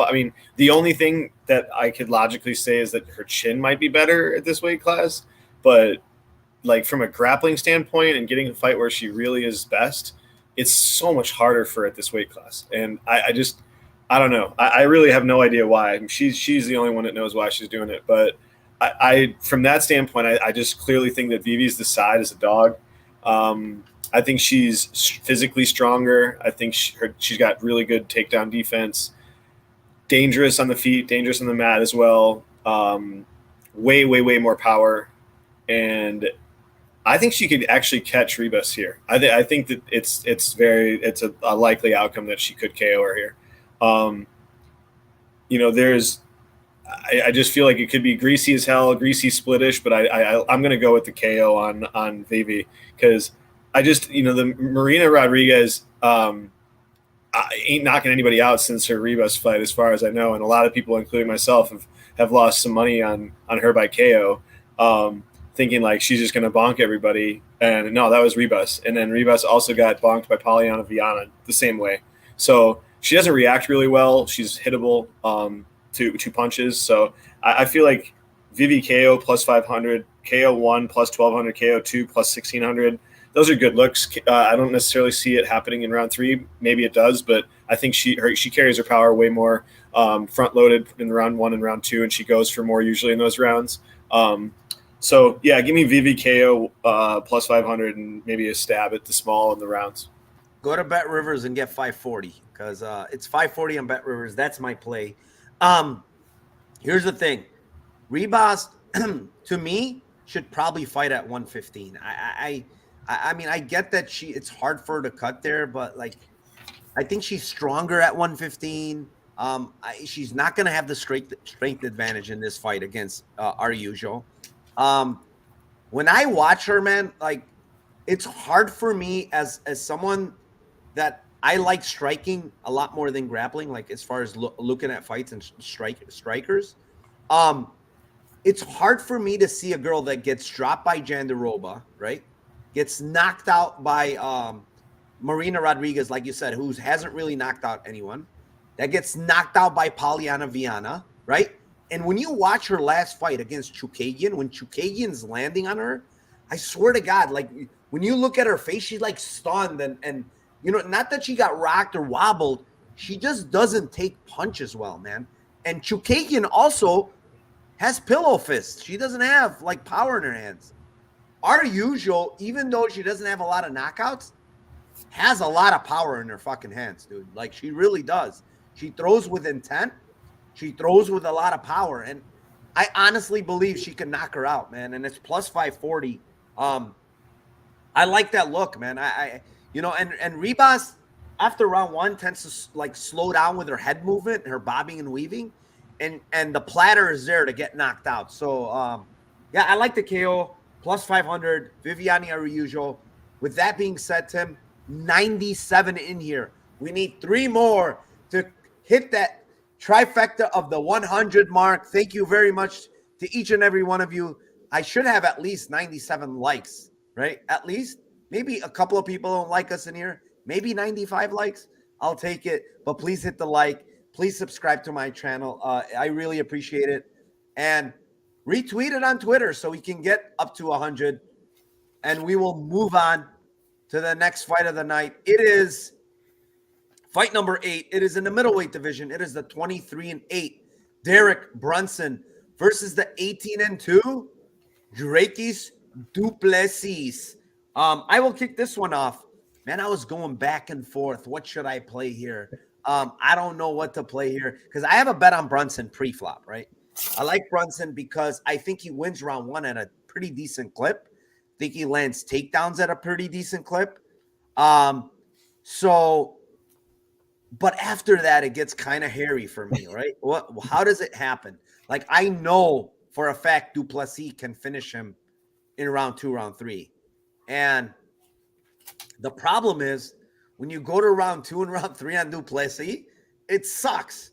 the only thing that I could logically say is that her chin might be better at this weight class, but like from a grappling standpoint and getting a fight where she really is best, it's so much harder for her at this weight class. And I don't know. I really have no idea why. She's the only one that knows why she's doing it. But I from that standpoint, I just clearly think that Vivi's the side as a dog. I think she's physically stronger. I think she's got really good takedown defense. dangerous on the feet, dangerous on the mat as well. Way more power, and I think she could actually catch Hebas here. I think that it's a likely outcome that she could KO her here. I just feel like it could be greasy as hell, greasy splitish, but I'm going to go with the KO on Vivi because the Marina Rodriguez ain't knocking anybody out since her Hebas fight, as far as I know, and a lot of people, including myself, have lost some money on her by KO. Thinking like she's just going to bonk everybody. And no, that was Hebas. And then Hebas also got bonked by Polyana Viana the same way. So she doesn't react really well. She's hittable to punches. So I feel like Vivi KO plus 500, KO 1 plus 1200, KO 2 plus 1600. Those are good looks. I don't necessarily see it happening in round 3. Maybe it does, but I think she carries her power way more front loaded in round 1 and round 2, and she goes for more usually in those rounds. So, yeah, give me Vivi KO plus 500 and maybe a stab at the small in the rounds. Go to Bet Rivers and get 540 because it's 540 on Bet Rivers. That's my play. Here's the thing. Hebas, to me, should probably fight at 115. I mean, I get that it's hard for her to cut there, but, like, I think she's stronger at 115. She's not going to have the strength advantage in this fight against Aurusol. When I watch her, man, like, it's hard for me as someone that I like striking a lot more than grappling, like as far as looking at fights and strikers. It's hard for me to see a girl that gets dropped by Jandiroba, right? Gets knocked out by Marina Rodriguez, like you said, who hasn't really knocked out anyone. That gets knocked out by Polyana Viana, right? And when you watch her last fight against Chookagian, when Chookagian's landing on her, I swear to God, like when you look at her face, she's like stunned and not that she got rocked or wobbled, she just doesn't take punches well, man. And Chookagian also has pillow fists. She doesn't have like power in her hands. Aurusol, even though she doesn't have a lot of knockouts, has a lot of power in her fucking hands, dude. Like she really does. She throws with intent. She throws with a lot of power, and I honestly believe she can knock her out, man. And it's plus 540. I like that look, man. And Hebas after round 1 tends to like slow down with her head movement, her bobbing and weaving, and the platter is there to get knocked out. So yeah, I like the KO plus 500. Viviane Aurusol. With that being said, Tim, 97 in here. We need 3 more to hit that trifecta of the 100 mark. Thank you very much to each and every one of you. I should have at least 97 likes, right? At least. Maybe a couple of people don't like us in here. Maybe 95 likes. I'll take it. But please hit the like. Please subscribe to my channel. I really appreciate it. And retweet it on Twitter so we can get up to 100. And we will move on to the next fight of the night. It is fight number 8. It is in the middleweight division. It is the 23-8 Derek Brunson versus the 18-2 Dricus du Plessis. I will kick this one off. Man, I was going back and forth. What should I play here? I don't know what to play here because I have a bet on Brunson pre-flop, right? I like Brunson because I think he wins round 1 at a pretty decent clip. I think he lands takedowns at a pretty decent clip. But after that, it gets kind of hairy for me, right? How does it happen? Like, I know for a fact du Plessis can finish him in round 2, round 3. And the problem is when you go to round 2 and round 3 on du Plessis, it sucks.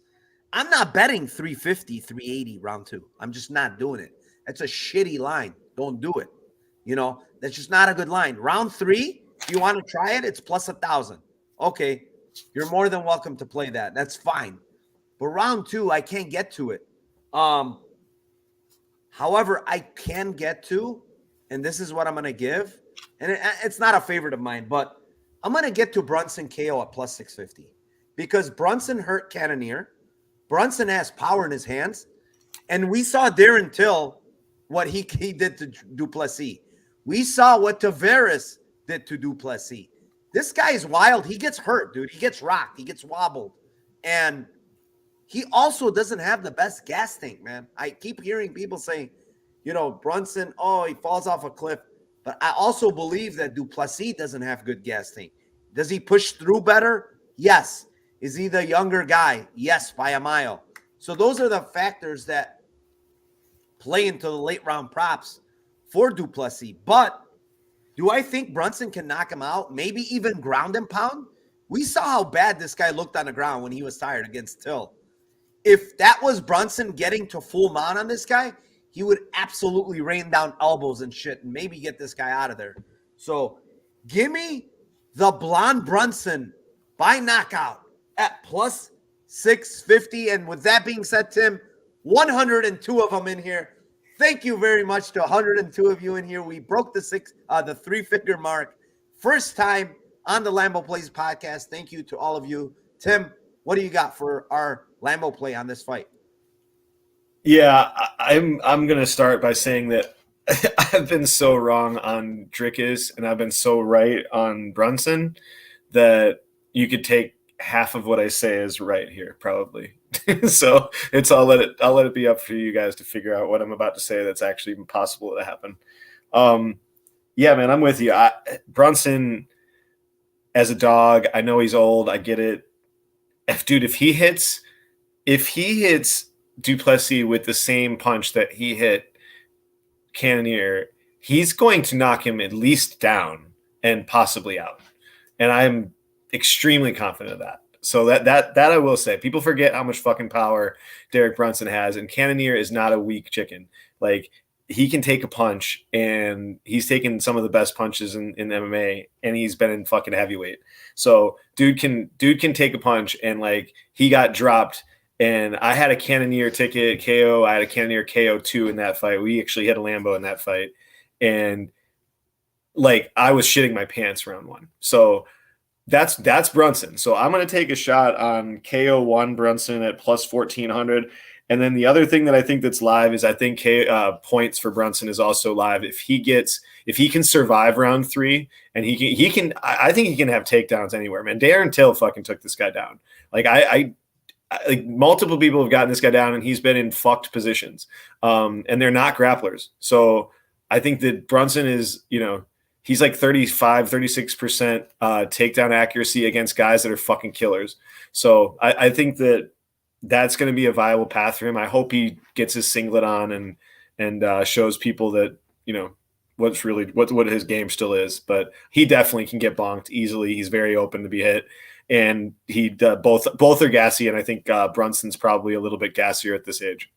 I'm not betting 350, 380 round 2. I'm just not doing it. That's a shitty line. Don't do it. That's just not a good line. Round 3, if you want to try it, it's plus 1,000. Okay. You're more than welcome to play that. That's fine. But round 2, I can't get to it. However, I can get to, and this is what I'm going to give. And it's not a favorite of mine, but I'm going to get to Brunson KO at plus 650 because Brunson hurt Cannonier. Brunson has power in his hands. And we saw Darren Till, what he did to du Plessis. We saw what Tavares did to du Plessis. This guy is wild. He gets hurt, dude. He gets rocked. He gets wobbled. And he also doesn't have the best gas tank, man. I keep hearing people saying, Brunson, oh, he falls off a cliff. But I also believe that du Plessis doesn't have good gas tank. Does he push through better? Yes. Is he the younger guy? Yes, by a mile. So those are the factors that play into the late round props for du Plessis. But do I think Brunson can knock him out? Maybe even ground and pound? We saw how bad this guy looked on the ground when he was tired against Till. If that was Brunson getting to full mount on this guy, he would absolutely rain down elbows and shit and maybe get this guy out of there. So give me the blonde Brunson by knockout at plus 650. And with that being said, Tim, 102 of them in here. Thank you very much to 102 of you in here. We broke the 3-figure mark. First time on the Lambo Plays podcast. Thank you to all of you. Tim, what do you got for our Lambo play on this fight? Yeah, I'm going to start by saying that I've been so wrong on Drickus and I've been so right on Brunson that you could take half of what I say is right here, probably. So I'll let it be up for you guys to figure out what I'm about to say that's actually possible to happen. Yeah, man, I'm with you. Brunson as a dog, I know he's old. I get it. If he hits du Plessis with the same punch that he hit Cannonier, he's going to knock him at least down and possibly out. And I'm extremely confident of that. So that I will say. People forget how much fucking power Derek Brunson has, and Cannonier is not a weak chicken. Like, he can take a punch, and he's taken some of the best punches in MMA, and he's been in fucking heavyweight. So dude can take a punch, and like, he got dropped. And I had a Cannonier ticket KO. I had a Cannonier KO 2 in that fight. We actually hit a Lambo in that fight. And like, I was shitting my pants round one. So that's Brunson. So I'm going to take a shot on KO1 Brunson at plus 1400. And then the other thing that I think that's live is I think points for Brunson is also live. If he can survive round 3 and he can, I think he can have takedowns anywhere, man. Darren Till fucking took this guy down. Like like multiple people have gotten this guy down and he's been in fucked positions. And they're not grapplers. So I think that Brunson is, he's like 35, 36% takedown accuracy against guys that are fucking killers. So I think that's going to be a viable path for him. I hope he gets his singlet on and shows people that, what his game still is. But he definitely can get bonked easily. He's very open to be hit. And he both are gassy, and I think Brunson's probably a little bit gassier at this age.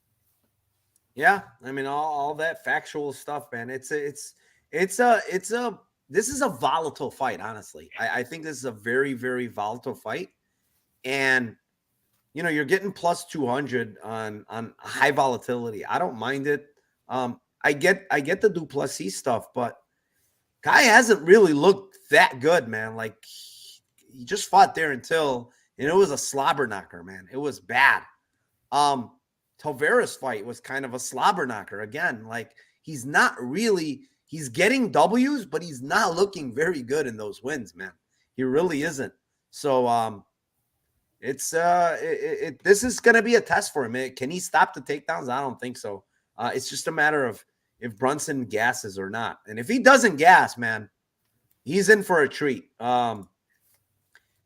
Yeah, I mean all that factual stuff, man. This is a volatile fight, honestly. I think this is a very, very volatile fight, and you're getting plus 200 on high volatility. I don't mind it. I get the du Plessis stuff, but guy hasn't really looked that good, man. Like, he just fought there until, and it was a slobber knocker, man. It was bad. Tavares fight was kind of a slobber knocker again. Like, he's getting W's, but he's not looking very good in those wins, man. He really isn't. So this is going to be a test for him. Can he stop the takedowns? I don't think so. It's just a matter of if Brunson gasses or not. And if he doesn't gas, man, he's in for a treat.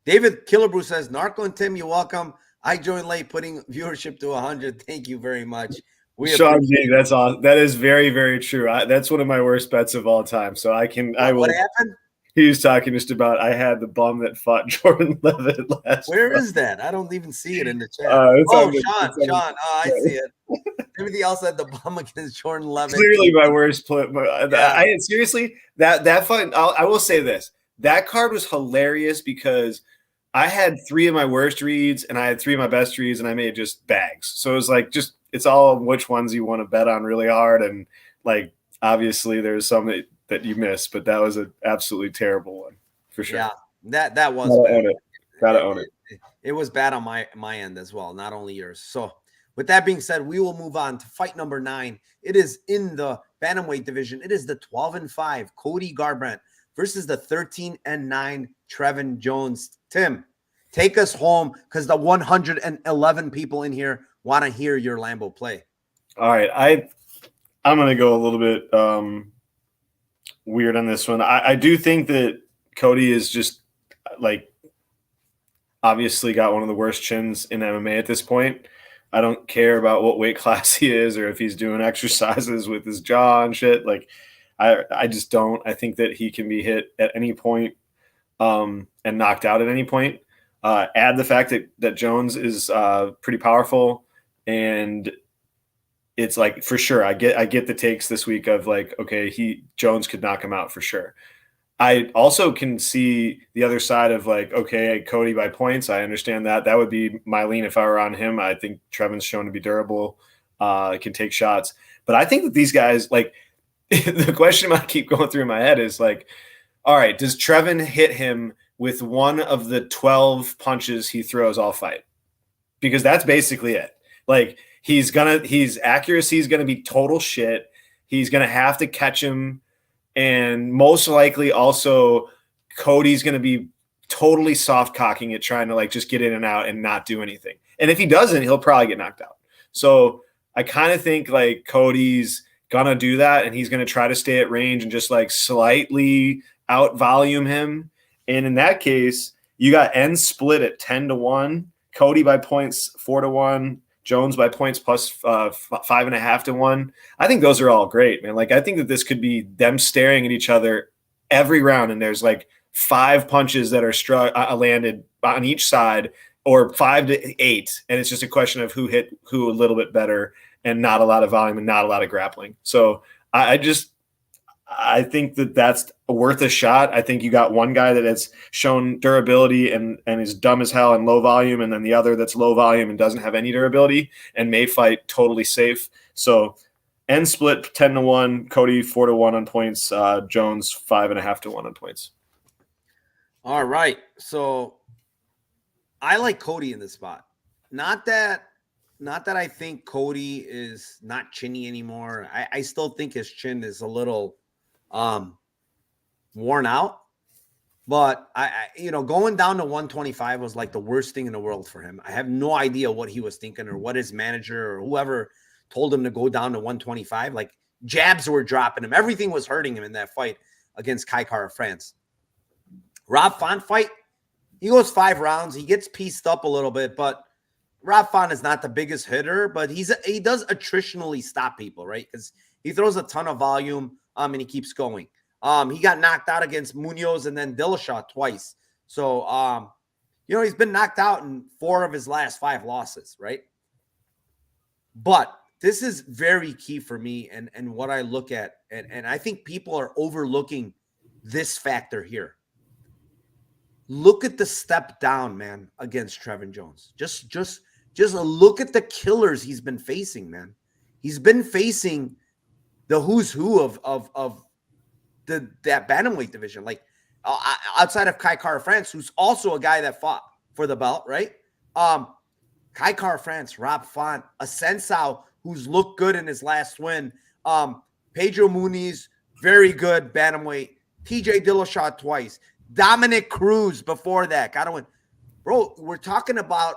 David Killebrew says, Narco and Tim, you're welcome. I joined late, putting viewership to 100. Thank you very much. Sean G, that's awesome. That is very, very true. That's one of my worst bets of all time. So I will. What happened? He was talking just about, I had the bum that fought Jordan Levitt last. Where is that? I don't even see it in the chat. Sean. I see it. Everything else had the bum against Jordan Levitt. Clearly my worst play. Seriously, that fight, I will say this. That card was hilarious because I had 3 of my worst reads and I had 3 of my best reads and I made just bags. So it was like, it's all which ones you want to bet on really hard. And like, obviously there's some that you missed, but that was an absolutely terrible one for sure. Yeah, that was bad. Gotta own it. It was bad on my end as well, not only yours. So with that being said, we will move on to fight number 9. It is in the bantamweight division. It is the 12-5 Cody Garbrandt versus the 13-9 Trevin Jones. Tim, Take us home because the 111 people in here want to hear your Lambo play. All right. I'm going to go a little bit weird on this one. I do think that Cody is just like obviously got one of the worst chins in MMA at this point. I don't care about what weight class he is or if he's doing exercises with his jaw and shit. Like, I just don't. I think that he can be hit at any point and knocked out at any point. Add the fact that Jones is pretty powerful, and it's like for sure. I get the takes this week of like, okay, Jones could knock him out for sure. I also can see the other side of like, okay, Cody by points. I understand that. That would be my lean if I were on him. I think Trevin's shown to be durable, can take shots. But I think that these guys, like, the question I keep going through in my head is like, all right, does Trevin hit him with one of the 12 punches he throws all fight? Because that's basically it. Like, his accuracy is gonna be total shit. He's gonna have to catch him. And most likely also Cody's going to be totally soft cocking it, trying to like just get in and out and not do anything. And if he doesn't, he'll probably get knocked out. So I kind of think like Cody's going to do that. And he's going to try to stay at range and just like slightly out volume him. And in that case, you got N split at 10-1, Cody by points 4-1, Jones by points plus 5.5-1. I think those are all great, man. Like, I think that this could be them staring at each other every round, and there's like 5 punches that are landed on each side, or 5 to 8, and it's just a question of who hit who a little bit better, and not a lot of volume and not a lot of grappling. So I think that that's worth a shot. I think you got one guy that has shown durability and is dumb as hell and low volume, and then the other that's low volume and doesn't have any durability and may fight totally safe. So N split 10-1, Cody 4-1 on points, Jones 5.5-1 on points. All right. So I like Cody in this spot. Not that I think Cody is not chinny anymore. I still think his chin is a little worn out, but I going down to 125 was like the worst thing in the world for him. I have no idea what he was thinking or what his manager or whoever told him to go down to 125. Like, jabs were dropping him. Everything was hurting him in that fight against Kai Kara-France. Rob Font fight, he goes 5 rounds. He gets pieced up a little bit, but Rob Font is not the biggest hitter, but he does attritionally stop people, right? Because he throws a ton of volume. And he keeps going. He got knocked out against Munoz and then Dillashaw twice. So, he's been knocked out in 4 of his last 5 losses, right? But this is very key for me and what I look at. And I think people are overlooking this factor here. Look at the step down, man, against Trevin Jones. Just look at the killers he's been facing, man. He's been facing the who's who of that bantamweight division, like outside of Kai Kara-France, who's also a guy that fought for the belt, right? Kai Kara-France, Rob Font, Asensao, who's looked good in his last win, Pedro Muniz, very good bantamweight, TJ Dillashaw twice, Dominic Cruz before that, got to win. Bro, we're talking about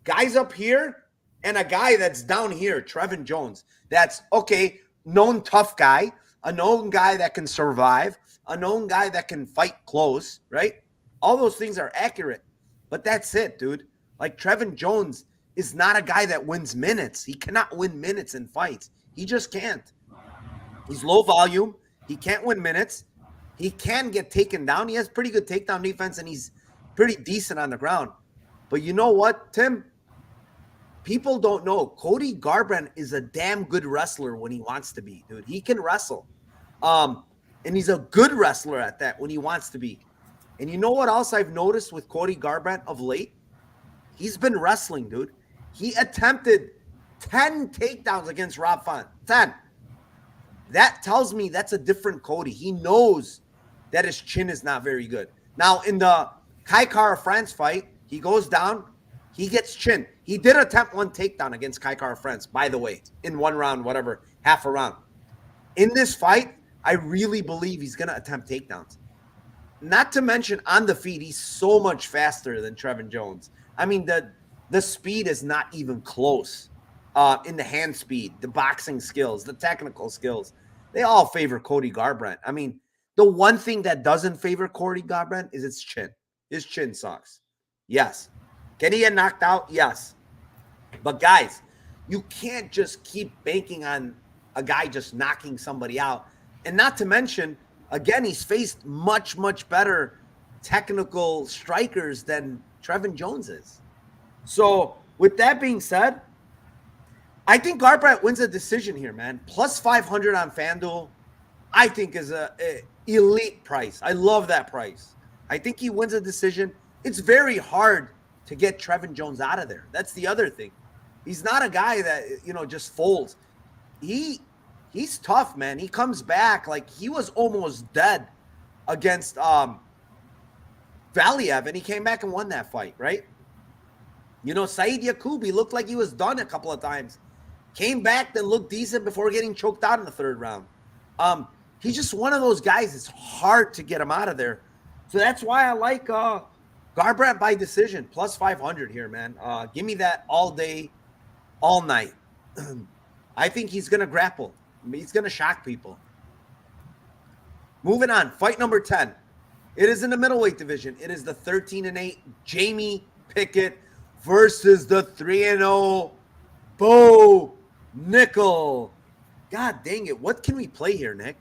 guys up here and a guy that's down here, Trevin Jones. That's okay. Known tough guy, a known guy that can survive, a known guy that can fight close, right? All those things are accurate, but that's it, dude. Like, Trevin Jones is not a guy that wins minutes. He cannot win minutes in fights. He just can't. He's low volume. He can't win minutes. He can get taken down. He has pretty good takedown defense, and he's pretty decent on the ground. But you know what, Tim? People don't know. Cody Garbrandt is a damn good wrestler when he wants to be, dude. He can wrestle. And he's a good wrestler at that when he wants to be. And you know what else I've noticed with Cody Garbrandt of late? He's been wrestling, dude. He attempted 10 takedowns against Rob Font. 10. That tells me that's a different Cody. He knows that his chin is not very good. Now, in the Kai Kara-France fight, he goes down. He gets chin. He did attempt 1 takedown against Kai Kara-France, by the way, in 1 round, whatever, half a round. In this fight, I really believe he's going to attempt takedowns. not to mention on the feet, he's so much faster than Trevin Jones. I mean, the speed is not even close. In the hand speed, the boxing skills, the technical skills, they all favor Cody Garbrandt. I mean, the one thing that doesn't favor Cody Garbrandt is his chin. His chin sucks. Yes. Can he get knocked out? Yes. But guys, you can't just keep banking on a guy just knocking somebody out. And not to mention, again, he's faced much, much better technical strikers than Trevin Jones is. So with that being said, I think Garbrandt wins a decision here, man. Plus 500 on FanDuel, I think is a elite price. I love that price. I think he wins a decision. It's very hard to get Trevin Jones out of there. That's the other thing. He's not a guy that, just folds. He's tough, man. He comes back. Like, he was almost dead against Valiev, and he came back and won that fight, right? Said Yakubi looked like he was done a couple of times. Came back, then looked decent before getting choked out in the third round. He's just one of those guys. It's hard to get him out of there. So that's why I like Garbrandt by decision, plus 500 here, man. Give me that all day, all night. I think he's going to grapple. He's going to shock people. Moving on, fight number 10. It is in the middleweight division. It is the 13-8 Jamie Pickett versus the 3-0 Bo Nickal. God dang it. What can we play here, Nick?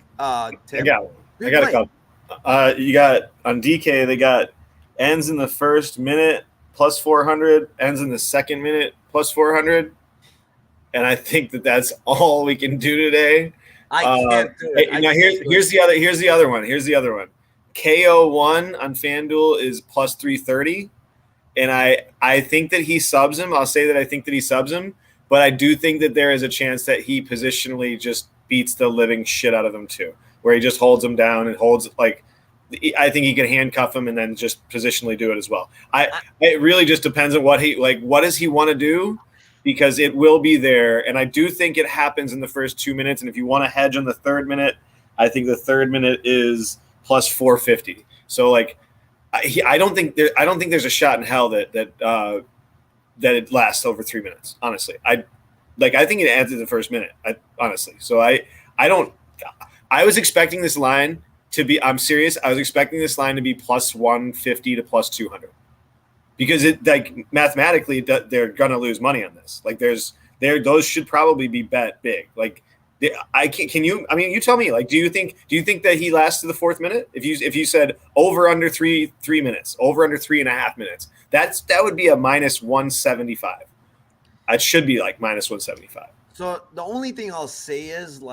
Tim? I got a couple. You got on DK, they got ends in the first minute plus 400, ends in the second minute plus 400. And I think that's all we can do today. I can't do it. Now here's the other one. KO1 on FanDuel is plus 330. And I think that he subs him. I'll say that I think that he subs him. But I do think that there is a chance that he positionally just beats the living shit out of him too, where he just holds him down and holds like I think he can handcuff him and then just positionally do it as well. It really just depends on what does he want to do, because it will be there. And I do think it happens in the first 2 minutes. And if you want to hedge on the third minute, I think the third minute is plus 450. So I don't think there's a shot in hell that it lasts over 3 minutes. Honestly, I think it ends in the first minute. Honestly, so I was expecting this line to be. I'm serious. I was expecting this line to be plus 150 to plus 200, because mathematically they're gonna lose money on this. Those should probably be bet big. You tell me. Do you think that he lasts to the fourth minute? If you said over under three minutes, over under 3.5 minutes, that would be a minus 175. It should be minus 175. So the only thing I'll say is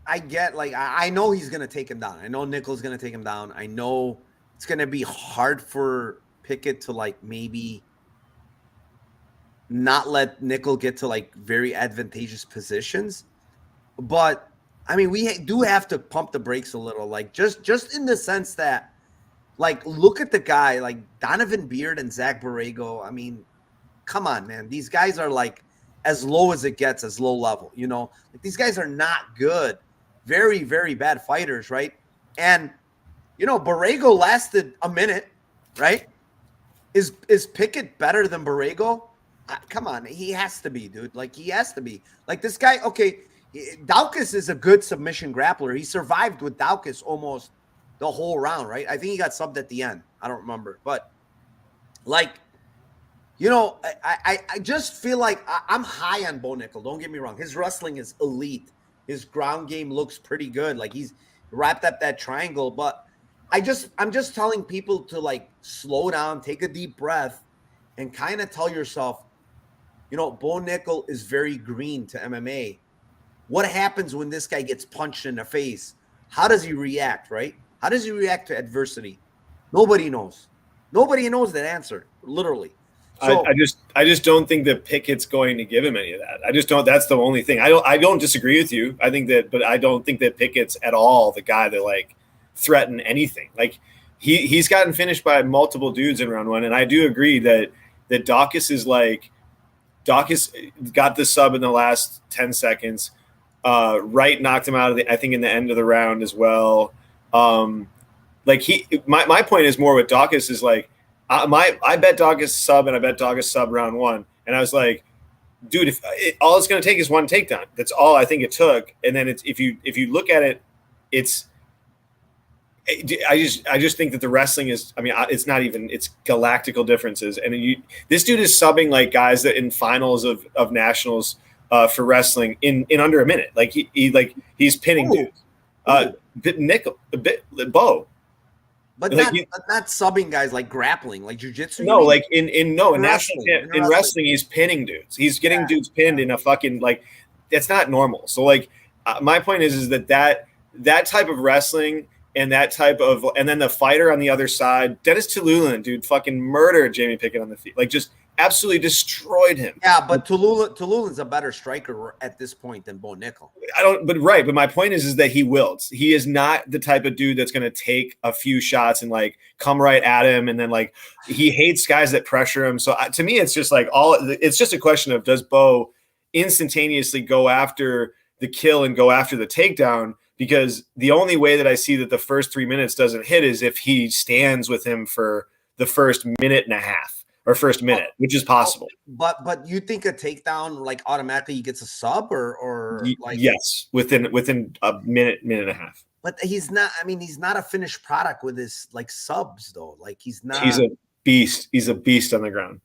I get I know he's gonna take him down. I know Nickal's gonna take him down. I know it's gonna be hard for Pickett to maybe not let Nickal get to very advantageous positions. But I mean, we do have to pump the brakes a little, just in the sense that look at the guy Donovan Beard and Zach Borrego. I mean, come on, man. These guys are as low as it gets, as low level, these guys are not good. Very, very bad fighters, right? And, Borrego lasted a minute, right? Is Pickett better than Borrego? Come on, he has to be, dude. He has to be. This guy, okay, Daukaus is a good submission grappler. He survived with Daukaus almost the whole round, right? I think he got subbed at the end. I don't remember. But, I just feel like I'm high on Bo Nickal. Don't get me wrong. His wrestling is elite. His ground game looks pretty good. He's wrapped up that triangle. But I'm just telling people to, slow down, take a deep breath, and kind of tell yourself, Bo Nickal is very green to MMA. What happens when this guy gets punched in the face? How does he react, right? How does he react to adversity? Nobody knows. Nobody knows that answer, literally. So, I just don't think that Pickett's going to give him any of that. I just don't. That's the only thing. I don't disagree with you. But I don't think that Pickett's at all the guy that threaten anything. He's gotten finished by multiple dudes in round one, and I do agree that Daukaus is Daukaus got the sub in the last 10 seconds. Wright knocked him out of I think in the end of the round as well. My point is more with Dawkins is like, I bet Dawkins sub and I bet Dawkins sub round one. And I was like, dude, all it's going to take is one takedown. That's all I think it took. And then if you look at it, I just think that the wrestling is, I mean, it's not even, it's galactical differences. And this dude is subbing like guys that in finals of nationals for wrestling in under a minute. Like he's pinning dudes. Nickal, Bo. But not subbing guys like grappling, like jiu-jitsu. No, like in wrestling, he's pinning dudes. He's getting dudes pinned in a fucking like that's not normal. So like my point is that type of wrestling and that type of and then the fighter on the other side, Dennis Tululin, dude, fucking murdered Jamie Pickett on the feet. Like just absolutely destroyed him. Yeah, but Tululin's a better striker at this point than Bo Nickal. But my point is that he wilts. He is not the type of dude that's going to take a few shots and like come right at him. And then like he hates guys that pressure him. So to me, it's just like it's just a question of does Bo instantaneously go after the kill and go after the takedown? Because the only way that I see that the first 3 minutes doesn't hit is if he stands with him for the first minute and a half. Or first minute, which is possible. But you think a takedown like automatically he gets a sub or like yes, within a minute and a half. But he's not. I mean, he's not a finished product with his like subs though. Like he's not. He's a beast. He's a beast on the ground.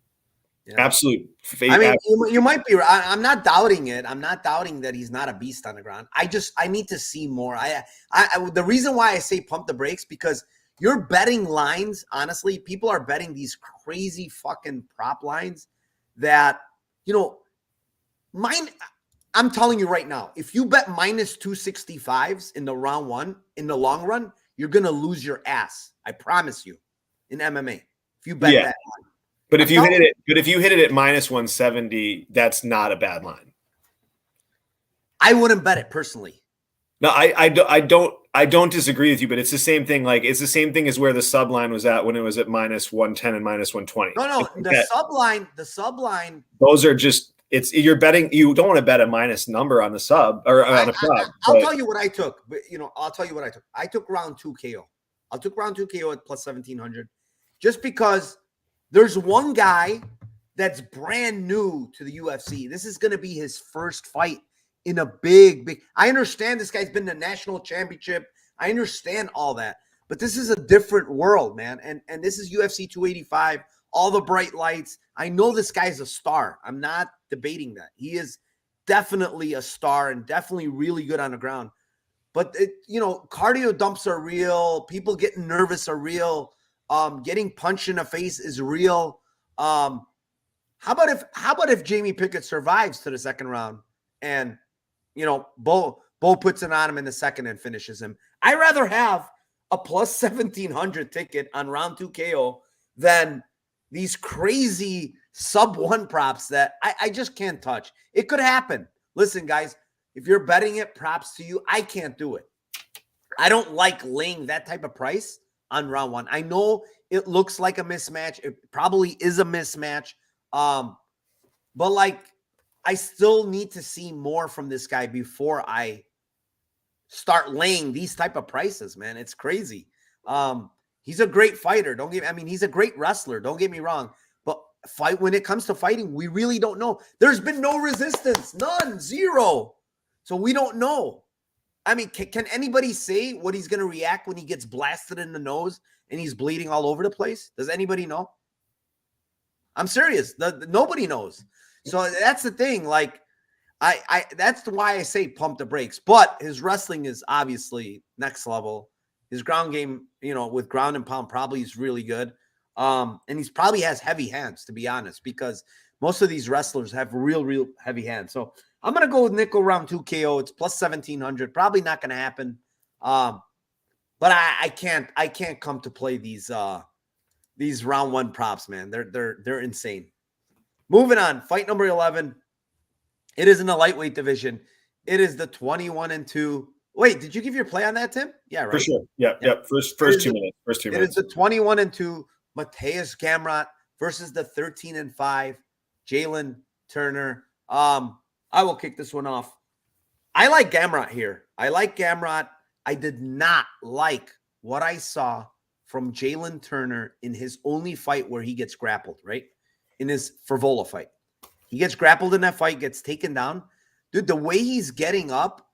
Yeah. Absolute. I mean, you might be. I'm not doubting it. I'm not doubting that he's not a beast on the ground. I need to see more. The reason why I say pump the brakes because. You're betting lines, honestly, people are betting these crazy fucking prop lines that, I'm telling you right now, if you bet minus 265s in the round one, in the long run, you're going to lose your ass. I promise you in MMA. If you bet that line. But if you hit it at minus 170, that's not a bad line. I wouldn't bet it personally. No, I don't disagree with you, but it's the same thing. Like it's the same thing as where the sub line was at when it was at minus 110 and minus 120. No, the sub line. Those are just you're betting. You don't want to bet a minus number on the sub or on a prop. I'll tell you what I took. But I'll tell you what I took. I took round 2 KO. I took round 2 KO at plus 1700, just because there's one guy that's brand new to the UFC. This is going to be his first fight. In a big, I understand this guy's been to national championship. I understand all that, but this is a different world, man. And this is UFC 285, all the bright lights. I know this guy's a star. I'm not debating that. He is definitely a star and definitely really good on the ground. But cardio dumps are real. People getting nervous are real. Getting punched in the face is real. How about if Jamie Pickett survives to the second round and Bo puts it on him in the second and finishes him. I'd rather have a plus 1700 ticket on round 2 KO than these crazy sub one props that I just can't touch. It could happen. Listen, guys, if you're betting it, props to you. I can't do it. I don't like laying that type of price on round one. I know it looks like a mismatch. It probably is a mismatch. But like, I still need to see more from this guy before I start laying these type of prices, man. It's crazy. He's a great fighter. He's a great wrestler. Don't get me wrong. But when it comes to fighting, we really don't know. There's been no resistance, none, zero. So we don't know. I mean, can anybody say what he's going to react when he gets blasted in the nose and he's bleeding all over the place? Does anybody know? I'm serious. Nobody knows. So that's the thing. Like, that's why I say pump the brakes. But his wrestling is obviously next level. His ground game, with ground and pound, probably is really good. And he's probably has heavy hands, to be honest, because most of these wrestlers have real heavy hands. So I'm gonna go with Nickal round 2 KO. It's plus 1700. Probably not gonna happen. But I can't come to play these round one props, man. They're insane. Moving on, fight number 11. It is in the lightweight division. It is the 21-2. Wait, did you give your play on that, Tim? Yeah, right. For sure. Yeah. First 2 minutes. It is the 21-2 Mateus Gamrot versus the 13-5 Jalen Turner. I will kick this one off. I like Gamrot here. I like Gamrot. I did not like what I saw from Jalen Turner in his only fight where he gets grappled, right? In his Frevola fight. He gets grappled in that fight, gets taken down. Dude, the way he's getting up,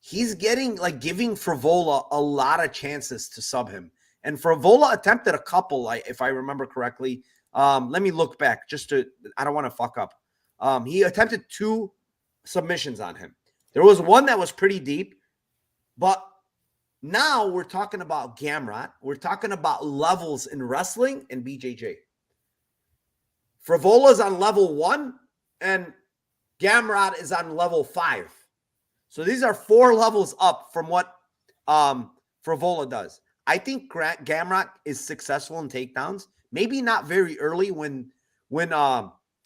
he's getting like giving Frevola a lot of chances to sub him. And Frevola attempted a couple, if I remember correctly. Let me look back I don't want to fuck up. He attempted 2 submissions on him. There was one that was pretty deep, but now we're talking about Gamrot. We're talking about levels in wrestling and BJJ. Frevola's on level 1 and Gamrot is on level 5. So these are 4 levels up from what Frevola does. I think Gamrot is successful in takedowns. Maybe not very early when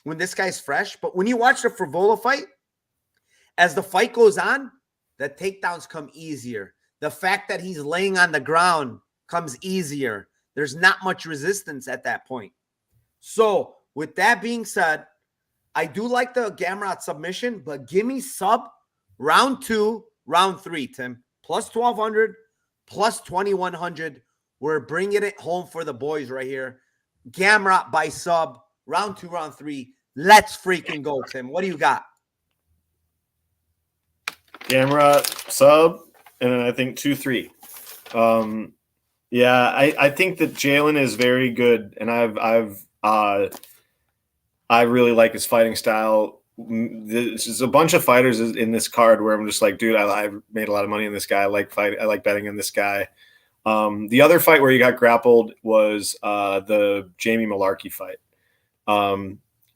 this guy's fresh, but when you watch the Frevola fight, as the fight goes on, the takedowns come easier. The fact that he's laying on the ground comes easier. There's not much resistance at that point. So with that being said, I do like the Gamrot submission, but give me sub round 2, round 3, Tim. Plus 1,200, plus 2,100. We're bringing it home for the boys right here. Gamrot by sub, round 2, round 3. Let's freaking go, Tim. What do you got? Gamrot sub, and then I think 2-3. Yeah, I think that Jalen is very good, and I really like his fighting style. There's a bunch of fighters in this card where I'm just like, dude, I made a lot of money in this guy. I like betting on this guy. The other fight where he got grappled was the Jamie Malarkey fight.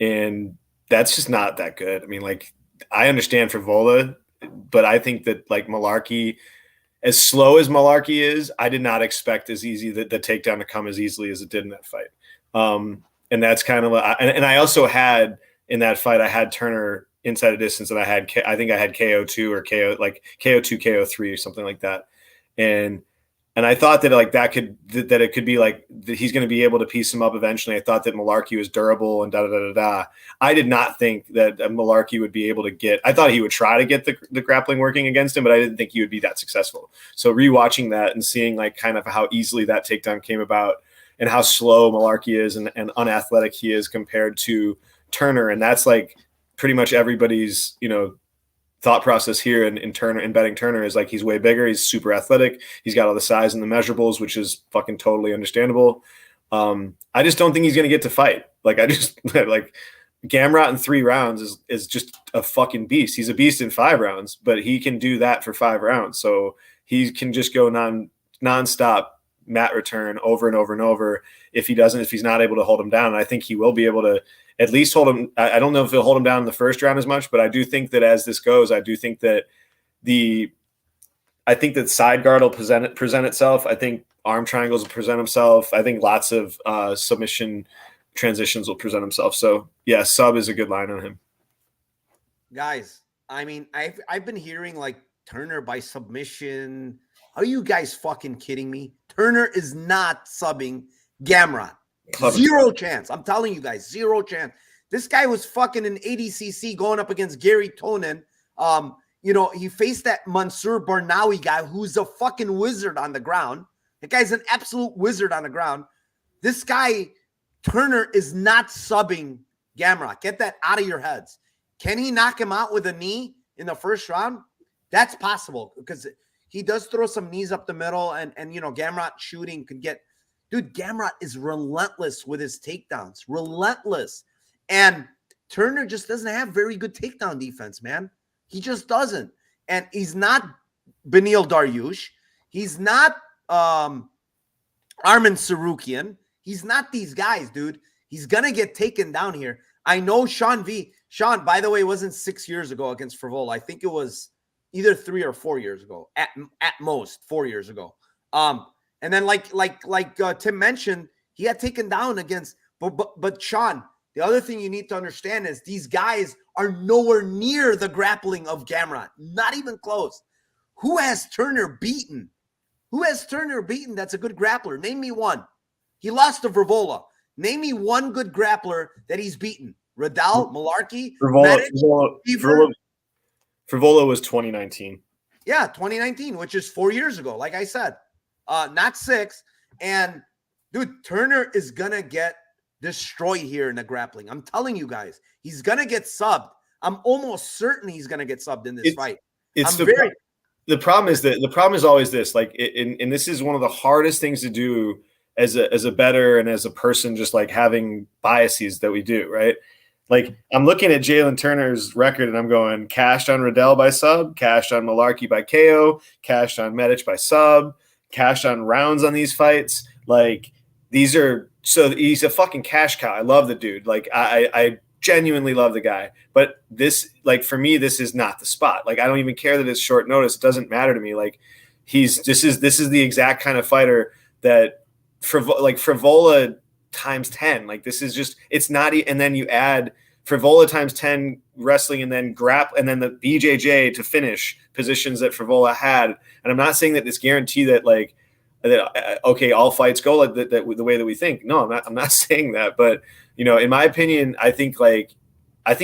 And that's just not that good. I mean, like, I understand Frevola, but I think that like Malarkey, as slow as Malarkey is, I did not expect as easy the takedown to come as easily as it did in that fight. And that's kind of, and I also had in that fight, I had Turner inside a distance, and I think I had KO2 or KO2, KO3 or something like that. And I thought that it could be like that he's going to be able to piece him up eventually. I thought that Malarkey was durable and da. I did not think that Malarkey would be able to I thought he would try to get the grappling working against him, but I didn't think he would be that successful. So rewatching that and seeing like kind of how easily that takedown came about and how slow Malarkey is and unathletic he is compared to Turner. And that's like pretty much everybody's, thought process here in Turner and betting Turner is like, he's way bigger. He's super athletic. He's got all the size and the measurables, which is fucking totally understandable. I just don't think he's going to get to fight. Like, I just like Gamrot in 3 rounds is just a fucking beast. He's a beast in 5 rounds, but he can do that for 5 rounds. So he can just go nonstop mat return over and over and over. If he's not able to hold him down, and I think he will be able to at least hold him. I don't know if he'll hold him down in the first round as much, but I do think that as this goes, I do think that side guard will present itself. I think arm triangles will present himself. I think lots of submission transitions will present himself. So yeah, sub is a good line on him. Guys, I mean, I've been hearing like Turner by submission. Are you guys fucking kidding me? Turner is not subbing Gamrot. 0 chance. I'm telling you guys, 0 chance. This guy was fucking in ADCC going up against Gary Tonin. He faced that Mansour Barnawi guy who's a fucking wizard on the ground. That guy's an absolute wizard on the ground. This guy, Turner, is not subbing Gamrot. Get that out of your heads. Can he knock him out with a knee in the first round? That's possible because he does throw some knees up the middle and Gamrot shooting could get. Dude, Gamrot is relentless with his takedowns. Relentless. And Turner just doesn't have very good takedown defense, man. He just doesn't. And he's not Beneil Dariush. He's not Arman Sarukian. He's not these guys, dude. He's going to get taken down here. I know Sean, by the way, wasn't 6 years ago against Frevola. I think it was either 3 or 4 years ago. At most 4 years ago. And then like Tim mentioned, he got taken down against, but Sean, the other thing you need to understand is these guys are nowhere near the grappling of Gamrot. Not even close. Who has Turner beaten? That's a good grappler? Name me one. He lost to Frevola. Name me one good grappler that he's beaten. Radal, Malarkey, Medic, Frivola was 2019. Yeah, 2019, which is 4 years ago. Like I said, not 6. And dude, Turner is gonna get destroyed here in the grappling. I'm telling you guys, he's gonna get subbed. I'm almost certain he's gonna get subbed in this fight. The problem is that the problem is always this, like, and this is one of the hardest things to do as a bettor and as a person, just like having biases that we do, right? Like, I'm looking at Jalen Turner's record and I'm going, cashed on Riddell by sub, cashed on Malarkey by KO, cashed on Medic by sub, cashed on rounds on these fights. Like, these are, so he's a fucking cash cow. I love the dude. Like, I genuinely love the guy. But this, like, for me, this is not the spot. Like, I don't even care that it's short notice. It doesn't matter to me. Like, this is the exact kind of fighter that Frivola times 10. Like, this is just, it's not, and then you add Frivola times 10 wrestling and then and then the BJJ to finish positions that Frivola had. And I'm not saying that it's guaranteed that, like, that okay, all fights go like that the way that we think. No, I'm not saying that. But, you know, in my opinion, I think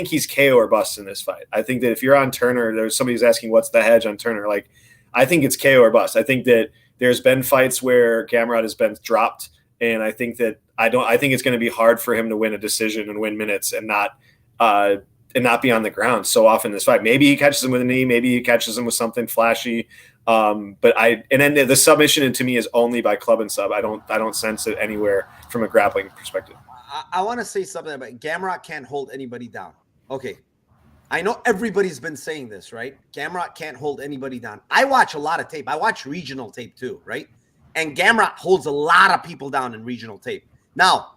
he's KO or bust in this fight. I think that if you're on Turner, there's somebody who's asking what's the hedge on Turner. Like, I think it's KO or bust. I think that there's been fights where Gamrot has been dropped, and I think that I think it's going to be hard for him to win a decision and win minutes and not be on the ground so often in this fight. Maybe he catches him with a knee, maybe he catches him with something flashy. And then the submission to me is only by club and sub. I don't sense it anywhere from a grappling perspective. I want to say something about Gamrot can't hold anybody down. Okay. I know everybody's been saying this, right? Gamrot can't hold anybody down. I watch a lot of tape. I watch regional tape too, right? And Gamrot holds a lot of people down in regional tape. Now,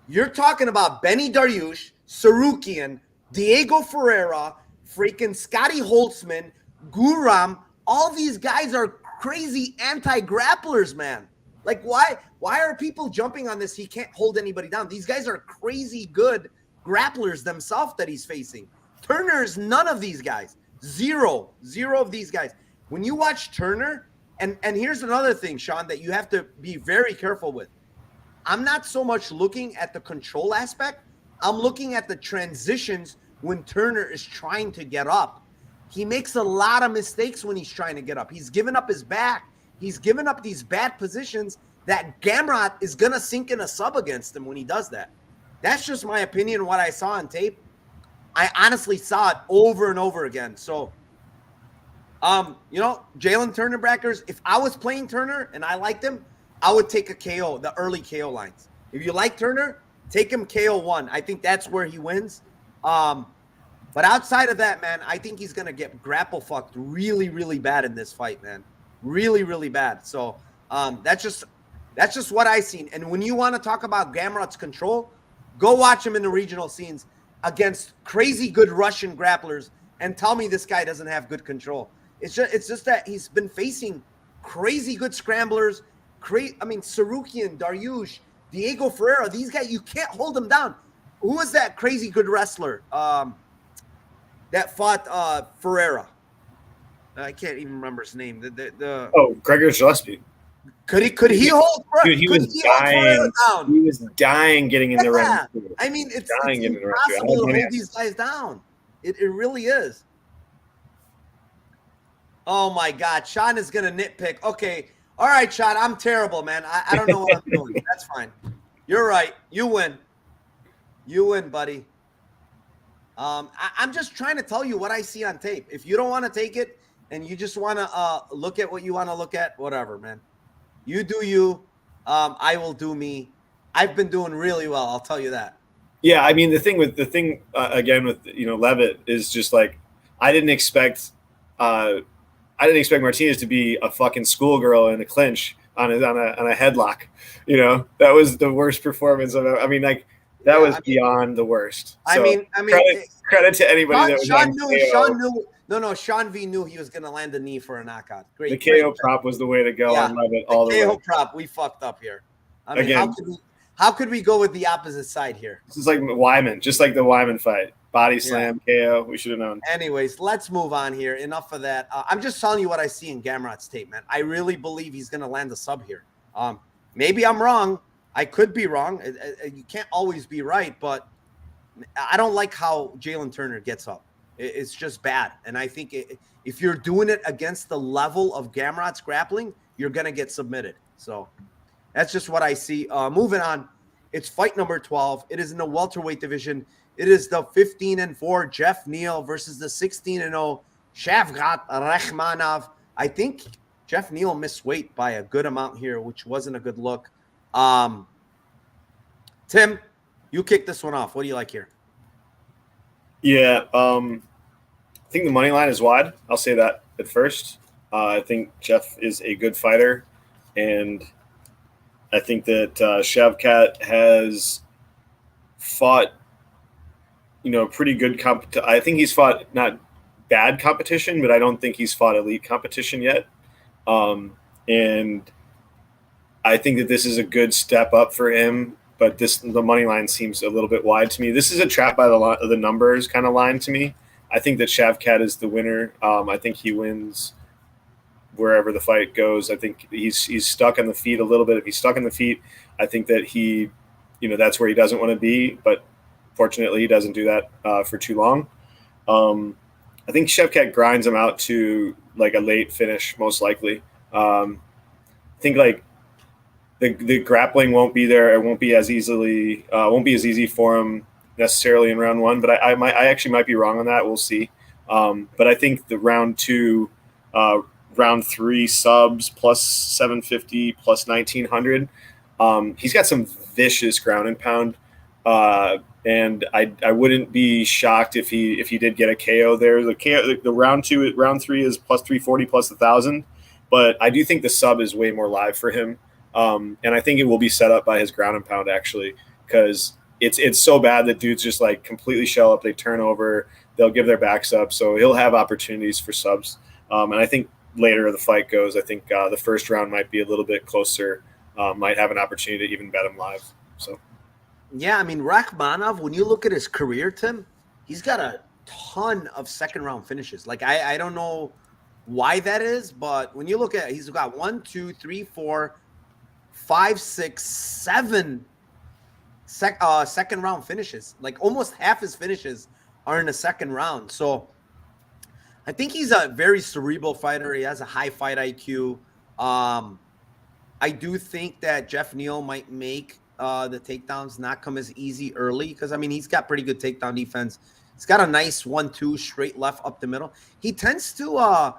you're talking about Benny Dariush, Sarukian, Diego Ferreira, freaking Scotty Holtzman, Guram. All these guys are crazy anti-grapplers, man. Like, why are people jumping on this? He can't hold anybody down. These guys are crazy good grapplers themselves that he's facing. Turner's none of these guys. Zero of these guys. When you watch Turner, and here's another thing, Sean, that you have to be very careful with. I'm not so much looking at the control aspect. I'm looking at the transitions when Turner is trying to get up. He makes a lot of mistakes when he's trying to get up. He's given up his back. He's given up these bad positions that Gamrot is going to sink in a sub against him when he does that. That's just my opinion, what I saw on tape. I honestly saw it over and over again. So, Jalen Turner backers, if I was playing Turner and I liked him, I would take a KO, the early KO lines. If you like Turner, take him KO 1. I think that's where he wins. But outside of that, man, I think he's going to get grapple fucked really, really bad in this fight, man. Really, really bad. So that's just what I seen. And when you want to talk about Gamrot's control, go watch him in the regional scenes against crazy good Russian grapplers and tell me this guy doesn't have good control. It's just that he's been facing crazy good scramblers. Sarukian, Dariush, Diego Ferreira, these guys, you can't hold them down. Who was that crazy good wrestler that fought Ferreira? I can't even remember his name. Gregor Gillespie. Could he hold? Dude, he was dying. He was dying getting in the round. I mean, it's impossible to hold these guys down. It really is. Oh my God, Sean is gonna nitpick. Okay, all right, Sean, I'm terrible, man. I don't know what I'm doing. That's fine. You're right. You win. You win, buddy. I'm just trying to tell you what I see on tape. If you don't want to take it and you just want to look at what you want to look at, whatever, man. You do you. I will do me. I've been doing really well. I'll tell you that. Yeah, I mean, the thing again with Levitt is just like I didn't expect Martinez to be a fucking schoolgirl in a clinch on a headlock. That was the worst performance of it. I mean, like that was beyond the worst. So credit to anybody that was Sean knew. Sean V knew he was going to land a knee for a knockout. Great. The KO prop was the way to go. Yeah, I love it all the way. KO prop, we fucked up here. I mean, again, how could we go with the opposite side here? This is like Wyman, just like the Wyman fight. Body slam, KO. We should have known. Anyways, let's move on here. Enough of that. I'm just telling you what I see in Gamrot's tape, man. I really believe he's going to land a sub here. Maybe I'm wrong. I could be wrong. You can't always be right, but I don't like how Jalen Turner gets up. It's just bad. And I think if you're doing it against the level of Gamrot's grappling, you're going to get submitted. So that's just what I see. Moving on, it's fight number 12. It is in the welterweight division. It is the 15-4 Jeff Neal versus the 16-0 Shavkat Rakhmonov. I think Jeff Neal missed weight by a good amount here, which wasn't a good look. Tim, you kick this one off. What do you like here? Yeah, I think the money line is wide. I'll say that at first. I think Jeff is a good fighter, and I think that Shavkat has fought, pretty good I think he's fought not bad competition, but I don't think he's fought elite competition yet. And I think that this is a good step up for him, but the money line seems a little bit wide to me. This is a trap by the numbers kind of line to me. I think that Shavkat is the winner. I think he wins wherever the fight goes. I think he's stuck on the feet a little bit. If he's stuck on the feet, I think that he, that's where he doesn't want to be. But fortunately, he doesn't do that for too long. I think Shavkat grinds him out to like a late finish, most likely. I think like the grappling won't be there. It won't be as easy for him necessarily in round one. But I actually might be wrong on that. We'll see. But I think the round two. Round three subs plus 750 plus 1900. He's got some vicious ground and pound, and I wouldn't be shocked if he did get a KO there. The round three is plus 340 plus 1,000, but I do think the sub is way more live for him, and I think it will be set up by his ground and pound actually, because it's so bad that dudes just like completely shell up, they turn over, they'll give their backs up, so he'll have opportunities for subs, and I think. Later the fight goes, I think the first round might be a little bit closer, might have an opportunity to even bet him live. So, yeah, I mean, Rakhmonov, when you look at his career, Tim, he's got a ton of second round finishes. Like, I don't know why that is, but when you look at it, he's got 1, 2, 3, 4, 5, 6, 7 second round finishes. Like, almost half his finishes are in the second round. So, I think he's a very cerebral fighter. He has a high fight IQ. I do think that Jeff Neal might make the takedowns not come as easy early because, I mean, he's got pretty good takedown defense. He's got a nice 1-2 straight left up the middle. He tends to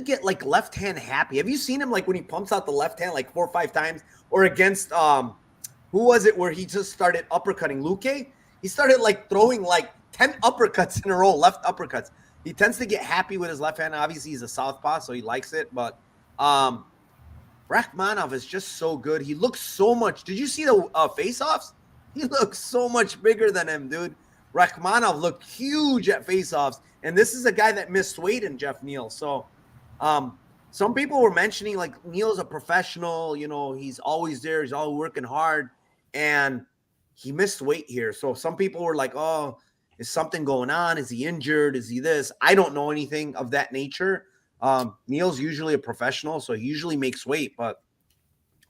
get like left hand happy. Have you seen him like when he pumps out the left hand like 4 or 5 times? Or against who was it where he just started uppercutting Luque? He started like throwing like 10 uppercuts in a row, left uppercuts. He tends to get happy with his left hand. Obviously, he's a southpaw, so he likes it. But Rakhmonov is just so good. He looks so much. Did you see the face-offs? He looks so much bigger than him, dude. Rakhmonov looked huge at face-offs. And this is a guy that missed weight in Jeff Neal. So some people were mentioning, like, Neal's a professional. He's always there. He's always working hard. And he missed weight here. So some people were like, oh, is something going on? Is he injured? Is he this? I don't know anything of that nature. Neal's usually a professional, so he usually makes weight, but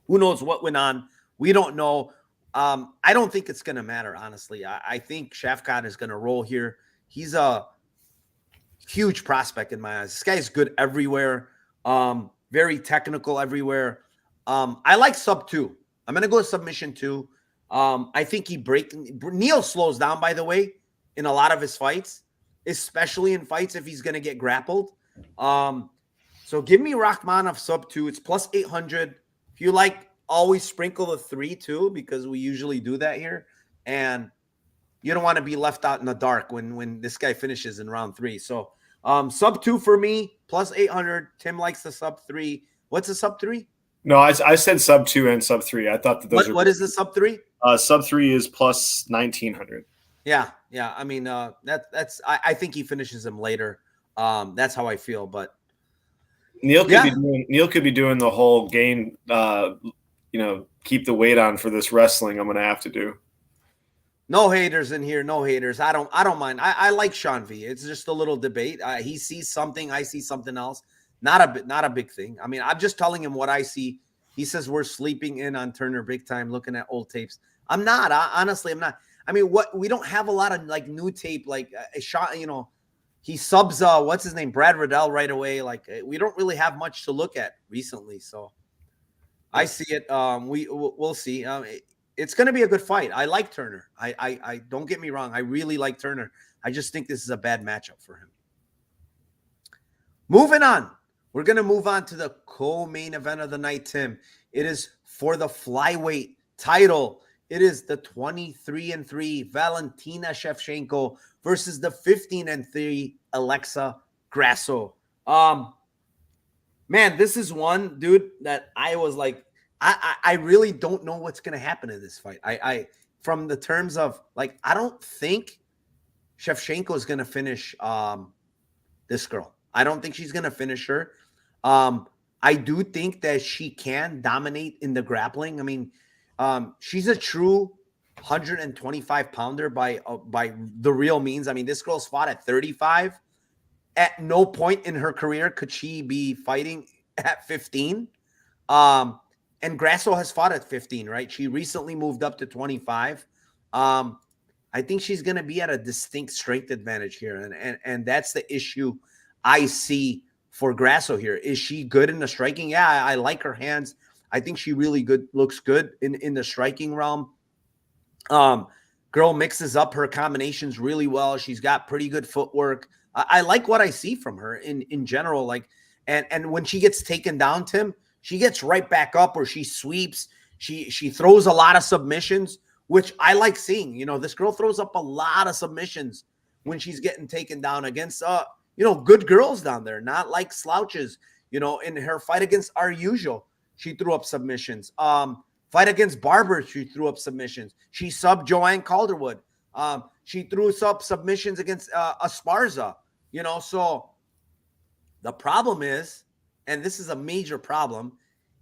who knows what went on? We don't know. I don't think it's going to matter, honestly. I think Shavkat is going to roll here. He's a huge prospect in my eyes. This guy's good everywhere. Very technical everywhere. I like sub 2. I'm going to go submission 2. I think Neal slows down, by the way, in a lot of his fights, especially in fights if he's going to get grappled. So give me Rakhmonov sub 2. It's plus 800. If you like, always sprinkle the 3 too, because we usually do that here. And you don't want to be left out in the dark when this guy finishes in round 3. So sub 2 for me, plus 800. Tim likes the sub 3. What's the sub 3? No, I said sub 2 and sub 3. I thought that those What is the sub 3? Sub 3 is plus 1900. Yeah. I mean, that's I think he finishes him later. That's how I feel. But Neal could be doing the whole Gane, keep the weight on for this wrestling. I'm going to have to do. No haters in here. No haters. I don't mind. I like Sean V. It's just a little debate. He sees something. I see something else. Not a big thing. I mean, I'm just telling him what I see. He says we're sleeping in on Turner big time, looking at old tapes. I'm not. Honestly, I'm not. I mean, we don't have a lot of like new tape, like a shot, you know, he subs, what's his name? Brad Riddell right away. Like we don't really have much to look at recently. So I see it. We'll see. It's going to be a good fight. I like Turner. I don't get me wrong. I really like Turner. I just think this is a bad matchup for him. Moving on. We're going to move on to the co-main event of the night, Tim. It is for the flyweight title. It is the 23-3 Valentina Shevchenko versus the 15-3 Alexa Grasso. Man, this is one, dude, that I was like, I really don't know what's going to happen in this fight. I from the terms of, like, I don't think Shevchenko is going to finish this girl. I don't think she's going to finish her. I do think that she can dominate in the grappling. I mean, she's a true 125-pounder by the real means. I mean, this girl's fought at 35. At no point in her career could she be fighting at 15. And Grasso has fought at 15, right? She recently moved up to 25. I think she's going to be at a distinct strength advantage here. And that's the issue I see for Grasso here. Is she good in the striking? Yeah, I like her hands. I think she really looks good in the striking realm. Girl mixes up her combinations really well. She's got pretty good footwork. I like what I see from her in general. Like, and when she gets taken down, Tim, she gets right back up, or she sweeps. She throws a lot of submissions, which I like seeing. You know, this girl throws up a lot of submissions when she's getting taken down against good girls down there, not like slouches. You know, in her fight against Aurusol, she threw up submissions. Fight against Barber, she threw up submissions. She subbed Joanne Calderwood. She threw up submissions against Esparza. You know, so the problem is, and this is a major problem,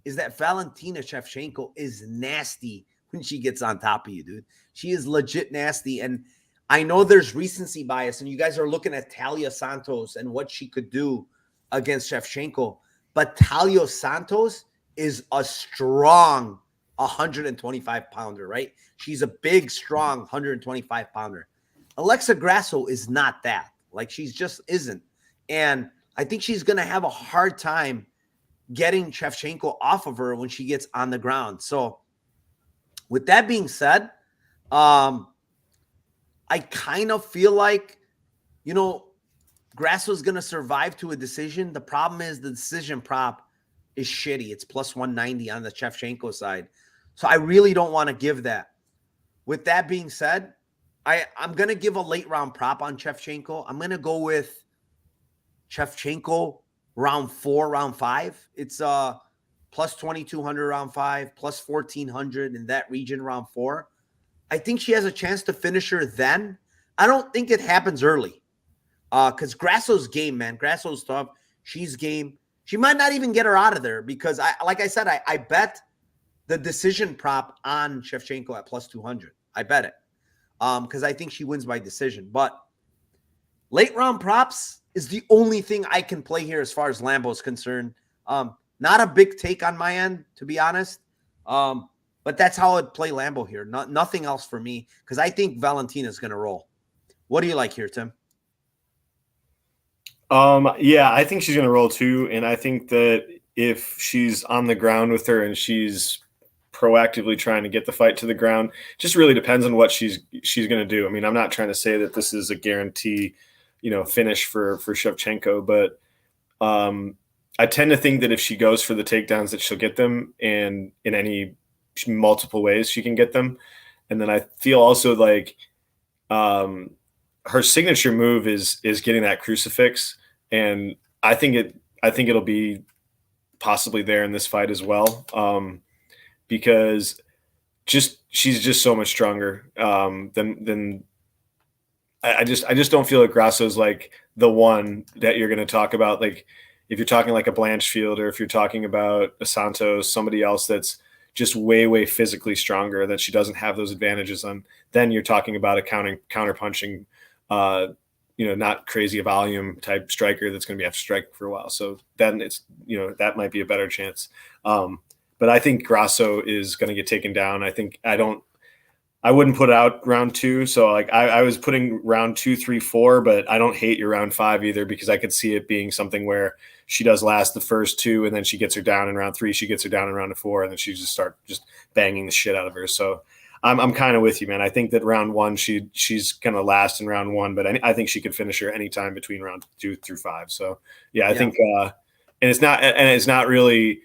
is that Valentina Shevchenko is nasty when she gets on top of you, dude. She is legit nasty. And I know there's recency bias, and you guys are looking at Talia Santos and what she could do against Shevchenko. But Talia Santos is a strong 125-pounder, right? She's a big, strong 125-pounder. Alexa Grasso is not that. Like, she's just isn't. And I think she's going to have a hard time getting Shevchenko off of her when she gets on the ground. So with that being said, I kind of feel like, Grasso's going to survive to a decision. The problem is the decision prop is shitty. It's plus 190 on the Shevchenko side. So I really don't want to give that. With that being said, I'm going to give a late round prop on Shevchenko. I'm going to go with Shevchenko round 4, round 5. It's plus 2,200 round 5, plus 1,400 in that region round 4. I think she has a chance to finish her then. I don't think it happens early because Grasso's game, man. Grasso's tough. She's game. She might not even get her out of there because, I bet the decision prop on Shevchenko at plus 200. I bet it because I think she wins by decision. But late round props is the only thing I can play here as far as Lambo is concerned. Not a big take on my end, to be honest. But that's how I'd play Lambo here. Nothing else for me because I think Valentina's going to roll. What do you like here, Tim? Yeah, I think she's going to roll too. And I think that if she's on the ground with her and she's proactively trying to get the fight to the ground, just really depends on what she's going to do. I mean, I'm not trying to say that this is a guarantee, finish for Shevchenko, but I tend to think that if she goes for the takedowns that she'll get them, and in any multiple ways she can get them. And then I feel also like her signature move is getting that crucifix, and I think it'll be possibly there in this fight as well, because she's just so much stronger than I just don't feel like Grasso's like the one that you're going to talk about. Like if you're talking like a Blanchfield, or if you're talking about a Santos, somebody else that's just way, way physically stronger, that she doesn't have those advantages on, then you're talking about a counter punching, not crazy volume type striker that's going to be after striking for a while. So then it's, that might be a better chance. But I think Grasso is going to get taken down. I I wouldn't put out round 2. So like I was putting round 2, 3, 4, but I don't hate your round 5 either, because I could see it being something where she does last the first 2 and then she gets her down in round 3, she gets her down in round 4, and then she just banging the shit out of her. So I'm kind of with you, man. I think that round 1 she's gonna last in round 1, but I think she could finish her anytime between round 2 through 5. So yeah, I think and it's not really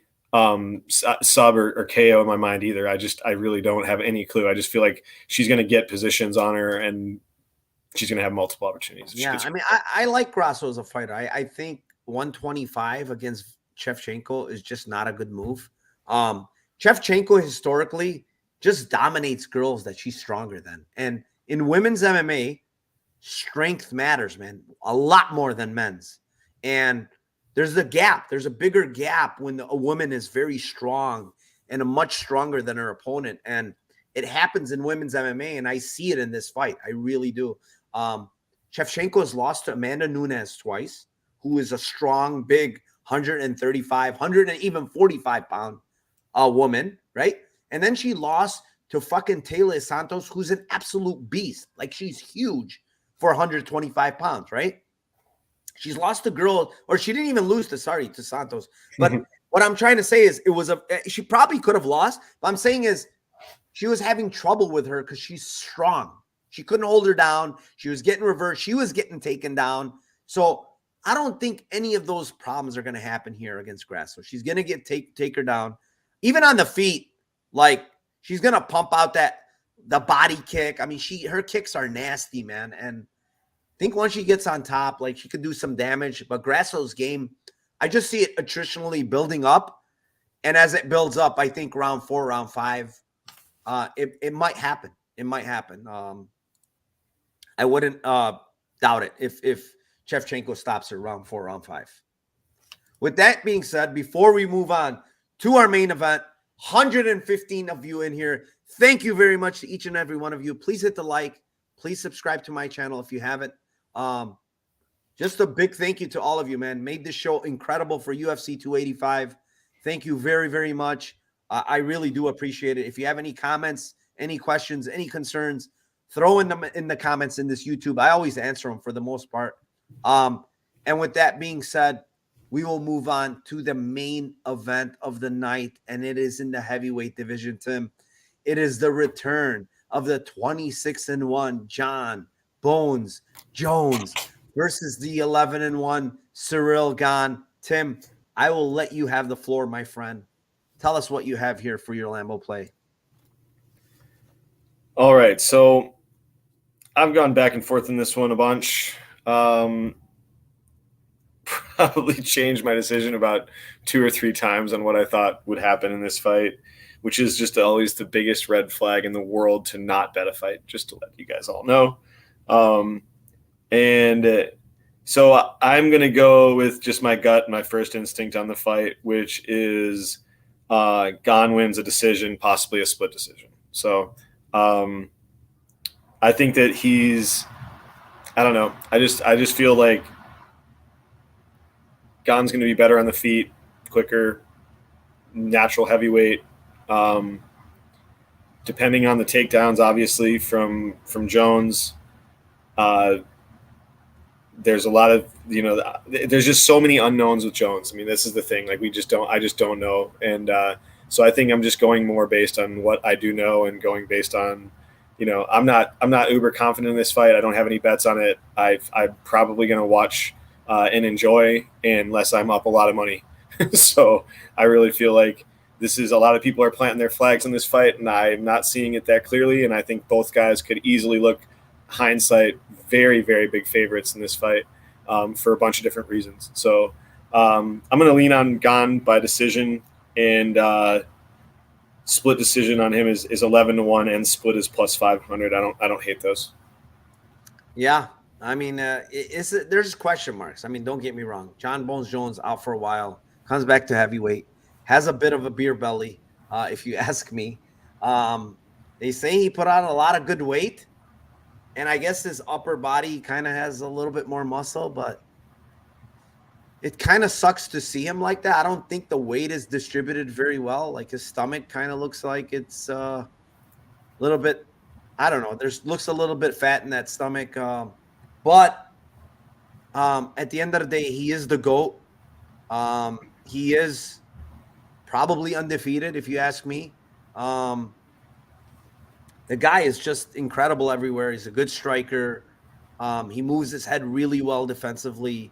sub or KO in my mind either. I really don't have any clue. I just feel like she's going to get positions on her and she's going to have multiple opportunities. Yeah, I mean, I like Grasso as a fighter. I think 125 against Shevchenko is just not a good move. Shevchenko historically just dominates girls that she's stronger than. And in women's MMA, strength matters, man, a lot more than men's. And there's a gap. There's a bigger gap when a woman is very strong and much stronger than her opponent. And it happens in women's MMA, and I see it in this fight. I really do. Shevchenko has lost to Amanda Nunes twice, who is a strong, big 135, 100 and even 45-pound woman, right? And then she lost to fucking Taylor Santos, who's an absolute beast. Like, she's huge for 125 pounds, right? She's lost to girl, or she didn't even lose to Santos. But what I'm trying to say is she probably could have lost. But I'm saying is she was having trouble with her because she's strong. She couldn't hold her down. She was getting reversed. She was getting taken down. So I don't think any of those problems are going to happen here against Grasso. She's going to take her down. Even on the feet, like, she's going to pump out the body kick. I mean, her kicks are nasty, man. And I think once she gets on top, like, she could do some damage. But Grasso's game, I just see it attritionally building up. And as it builds up, I think round 4, round 5, it might happen. It might happen. I wouldn't doubt it if Shevchenko stops her round 4, round 5. With that being said, before we move on to our main event, 115 of you in here. Thank you very much to each and every one of you. Please hit the like. Please subscribe to my channel if you haven't. Just a big thank you to all of you, man. Made this show incredible for UFC 285. Thank you very, very much. I really do appreciate it. If you have any comments, any questions, any concerns, throw in them in the comments in this YouTube. I always answer them for the most part. And with that being said, we will move on to the main event of the night, and it is in the heavyweight division, Tim. It is the return of the 26-1 John Bones Jones versus the 11-1 Cyril Gane. Tim, I will let you have the floor, my friend. Tell us what you have here for your Lambo play. All right, so I've gone back and forth in this one a bunch. Probably changed my decision about 2 or 3 times on what I thought would happen in this fight, which is just always the biggest red flag in the world to not bet a fight, just to let you guys all know. So I'm going to go with just my gut, my first instinct on the fight, which is Gane wins a decision, possibly a split decision. So I think that I don't know. I just feel like Gane's going to be better on the feet, quicker, natural heavyweight. Depending on the takedowns, obviously, from Jones, there's a lot of, there's just so many unknowns with Jones. I mean, this is the thing. Like, I just don't know. And so I think I'm just going more based on what I do know and going based on, I'm not uber confident in this fight. I don't have any bets on it. I'm probably going to watch and enjoy unless I'm up a lot of money. So I really feel like this is, a lot of people are planting their flags in this fight, and I'm not seeing it that clearly. And I think both guys could easily look, hindsight, very, very big favorites in this fight for a bunch of different reasons. So I'm going to lean on Gane by decision, and split decision on him is 11-1, and split is plus 500. I don't hate those. Yeah. I mean, there's question marks. I mean, don't get me wrong. John Bones Jones out for a while, comes back to heavyweight, has a bit of a beer belly, if you ask me. They say he put on a lot of good weight, and I guess his upper body kind of has a little bit more muscle, but it kind of sucks to see him like that. I don't think the weight is distributed very well. Like, his stomach kind of looks like it's a little bit, I don't know. There's looks a little bit fat in that stomach. But at the end of the day, he is the GOAT. He is probably undefeated, if you ask me. The guy is just incredible everywhere. He's a good striker. He moves his head really well defensively,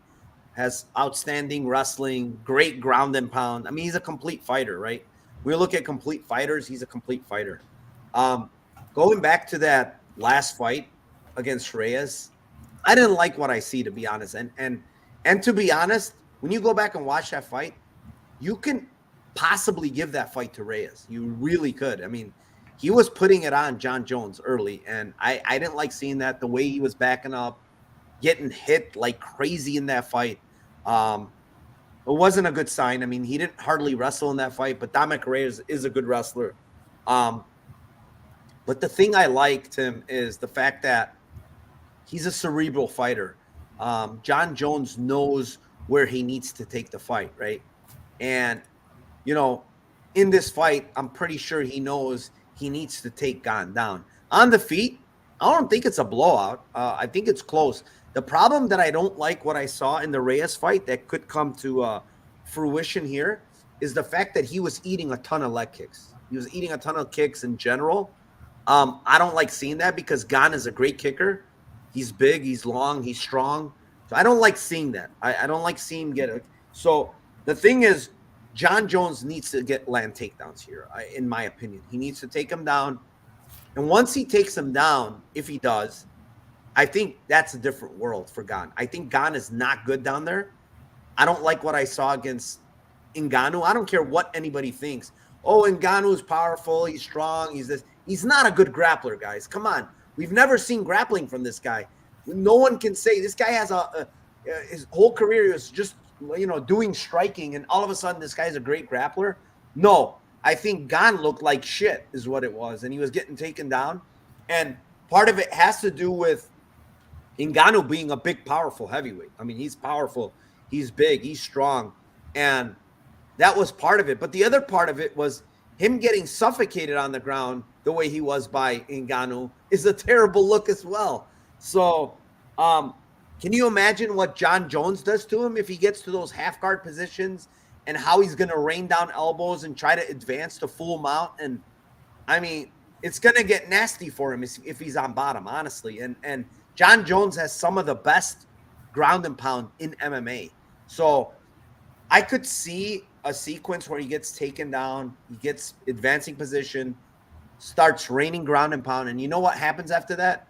has outstanding wrestling, great ground and pound. I mean, he's a complete fighter, right? We look at complete fighters, he's a complete fighter. Going back to that last fight against Reyes, I didn't like what I see, to be honest. And to be honest, when you go back and watch that fight, you can possibly give that fight to Reyes. You really could. I mean, he was putting it on John Jones early, and I didn't like seeing that, the way he was backing up, getting hit like crazy in that fight. It wasn't a good sign. I mean, he didn't hardly wrestle in that fight, but Dominic Reyes is a good wrestler. But the thing I liked him is the fact that he's a cerebral fighter. John Jones knows where he needs to take the fight, right? And, you know, in this fight, I'm pretty sure he knows he needs to take Gane down. On the feet, I don't think it's a blowout. I think it's close. The problem that I don't like what I saw in the Reyes fight that could come to fruition here is the fact that he was eating a ton of leg kicks. He was eating a ton of kicks in general. I don't like seeing that because Gane is a great kicker. He's big, he's long, he's strong. So I don't like seeing that. I don't like seeing him get it. So the thing is, John Jones needs to land takedowns here, in my opinion. He needs to take him down. And once he takes him down, if he does, I think that's a different world for Gane. I think Gane is not good down there. I don't like what I saw against Ngannou. I don't care what anybody thinks. Oh, Ngannou's powerful, he's strong, he's this. He's not a good grappler, guys. Come on. We've never seen grappling from this guy. No one can say this guy has his whole career is just, you know, doing striking, and all of a sudden this guy's a great grappler. No, I think Gane looked like shit is what it was, and he was getting taken down. And part of it has to do with Ngannou being a big, powerful heavyweight. I mean, he's powerful, he's big, he's strong, and that was part of it. But the other part of it was him getting suffocated on the ground the way he was by Ngannou is a terrible look as well. So can you imagine what John Jones does to him if he gets to those half guard positions, and how he's going to rain down elbows and try to advance to full mount? And I mean, it's going to get nasty for him if he's on bottom, honestly. And John Jones has some of the best ground and pound in MMA. So I could see a sequence where he gets taken down, he gets advancing position, starts raining ground and pound. And you know what happens after that?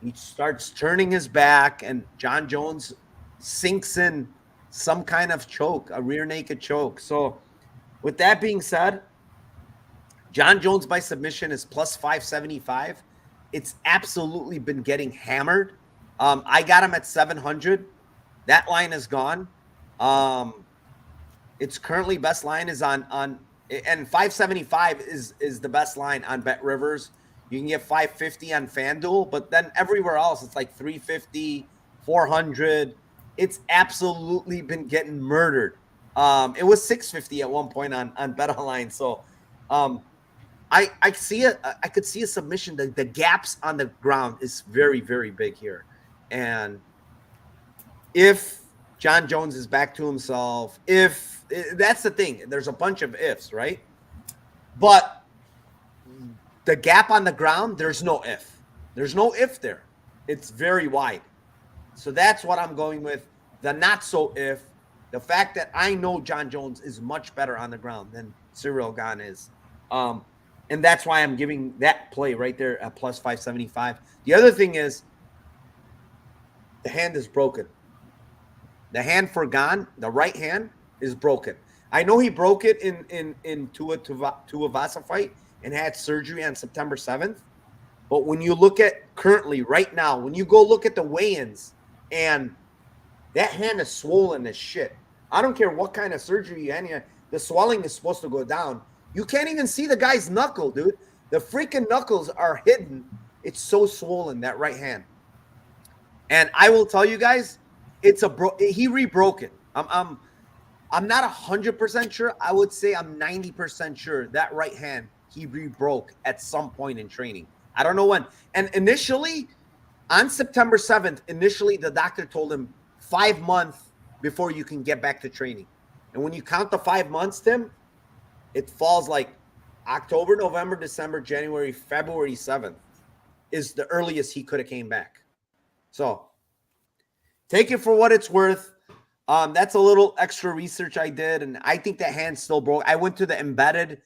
He starts turning his back, and John Jones sinks in some kind of choke, a rear naked choke. So with that being said, John Jones by submission is plus 575. It's absolutely been getting hammered. I got him at 700. That line is gone. Its currently best line is on and 575 is the best line on Bet Rivers. You can get 550 on FanDuel, but then everywhere else it's like 350, 400. It's absolutely been getting murdered. It was 650 at one point on BetOnline. So I see it. I could see a submission. The gaps on the ground is very, very big here. And if John Jones is back to himself, if that's the thing, there's a bunch of ifs, right? But the gap on the ground, there's no if. There's no if there. It's very wide. So that's what I'm going with. The not so if. The fact that I know John Jones is much better on the ground than Ciryl Gane is. And that's why I'm giving that play right there at plus 575. The other thing is the hand is broken. The hand for Gane, the right hand, is broken. I know he broke it in Tuivasa fight and had surgery on September 7th. But when you look at currently, right now, when you go look at the weigh-ins, and that hand is swollen as shit. I don't care what kind of surgery you had. The swelling is supposed to go down. You can't even see the guy's knuckle, dude. The freaking knuckles are hidden. It's so swollen, that right hand. And I will tell you guys, he rebroke it. I'm not 100% sure. I would say I'm 90% sure that right hand he rebroke at some point in training. I don't know when. And initially, on September 7th, the doctor told him 5 months before you can get back to training. And when you count the 5 months, Tim, it falls like October, November, December, January, February 7th is the earliest he could have came back. So take it for what it's worth. That's a little extra research I did, and I think that hand still broke. I went to the embedded.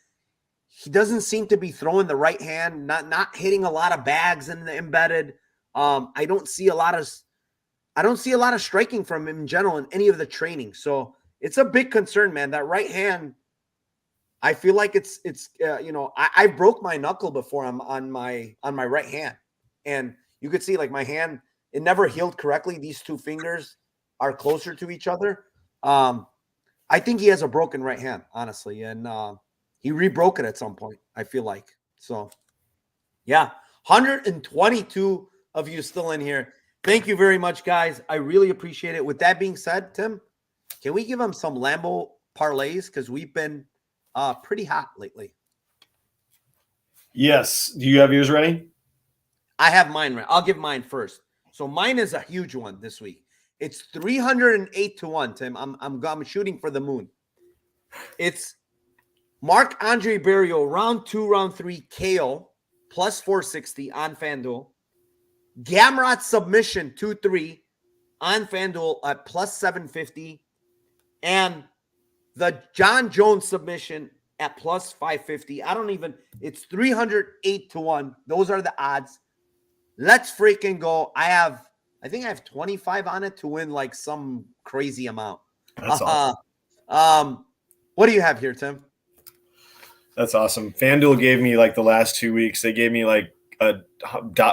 He doesn't seem to be throwing the right hand, not hitting a lot of bags in the embedded. I don't see a lot of striking from him in general in any of the training. So it's a big concern, man. That right hand, I feel like it's I broke my knuckle before on my right hand, and you could see like my hand, it never healed correctly. These two fingers are closer to each other. I think he has a broken right hand, honestly, and he rebroke it at some point, I feel like. So, yeah, 122 of you still in here. Thank you very much, guys. I really appreciate it. With that being said, Tim, can we give him some Lambo parlays? Because we've been pretty hot lately. Yes. Do you have yours ready? I have mine ready. I'll give mine first. So mine is a huge one this week. It's 308 to 1, Tim. I'm shooting for the moon. It's Marc-Andre Barriault, round 2, round 3, KO, plus 460 on FanDuel. Gamrot submission 2-3 on FanDuel at plus 750. And the John Jones submission at plus 550. It's 308 to 1. Those are the odds. Let's freaking go. I think I have 25 on it to win like some crazy amount. That's awesome. What do you have here, Tim? That's awesome. FanDuel gave me like the last 2 weeks, they gave me like a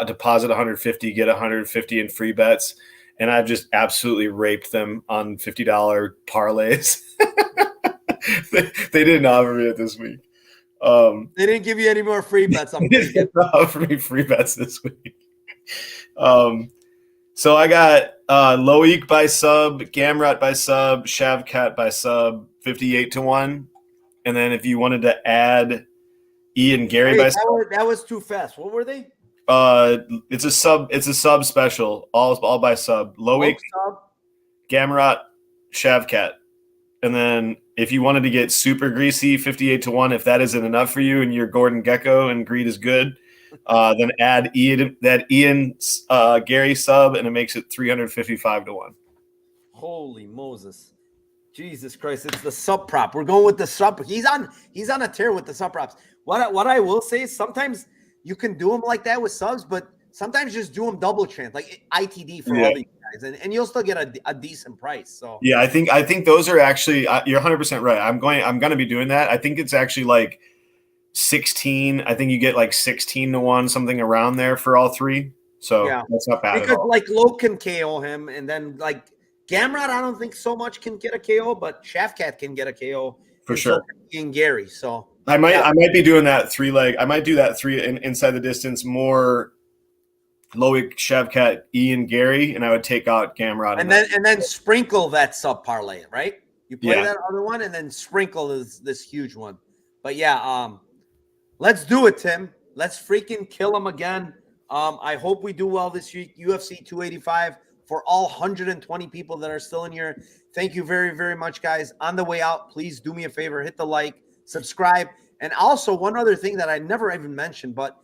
deposit 150, get 150 in free bets. And I've just absolutely raped them on $50 parlays. They didn't offer me it this week. They didn't give you any more free bets. They didn't offer me free bets this week. So I got Loic by sub, Gamrot by sub, Shavkat by sub, 58 to 1. And then if you wanted to add Ian Gary by sub, that was too fast. What were they? It's a sub special, all by sub. Loic, Gamrot, Shavkat. And then if you wanted to get super greasy, 58 to 1, if that isn't enough for you and you're Gordon Gecko and greed is good, then add Ian Gary sub, and it makes it 355 to 1. Holy Moses. Jesus Christ, it's the sub prop. We're going with the sub. He's on a tear with the sub props. What I will say is sometimes you can do them like that with subs, but sometimes just do them double chance, like ITD for all these guys, and you'll still get a decent price. So yeah, I think those are actually you're 100% right. I'm going to be doing that. I think it's actually like 16. I think you get like 16 to 1, something around there for all three. So yeah, that's not bad. Because like Lowe can KO him, and then like Gamrot, I don't think so much can get a KO, but Shavkat can get a KO for sure. And Gary, so I might be doing that 3-leg. I might do that 3 inside the distance, more Loic, Shavkat, Ian Gary, and I would take out Gamrot. And then sprinkle that sub parlay, right? You play that other one and then sprinkle this huge one. But yeah, let's do it, Tim. Let's freaking kill him again. I hope we do well this week. UFC 285 for all 120 people that are still in here. Thank you very, very much, guys. On the way out, please do me a favor, hit the like, subscribe, and also one other thing that I never even mentioned, but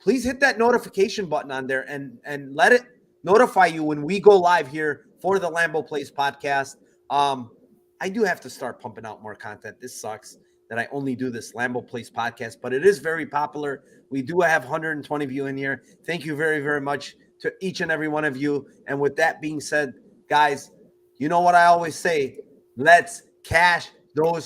please hit that notification button on there and let it notify you when we go live here for the Lambo Plays podcast. I do have to start pumping out more content. This sucks that I only do this Lambo Plays podcast, but it is very popular. We do have 120 of you in here. Thank you very, very much to each and every one of you. And with that being said, guys, you know what I always say, let's cash those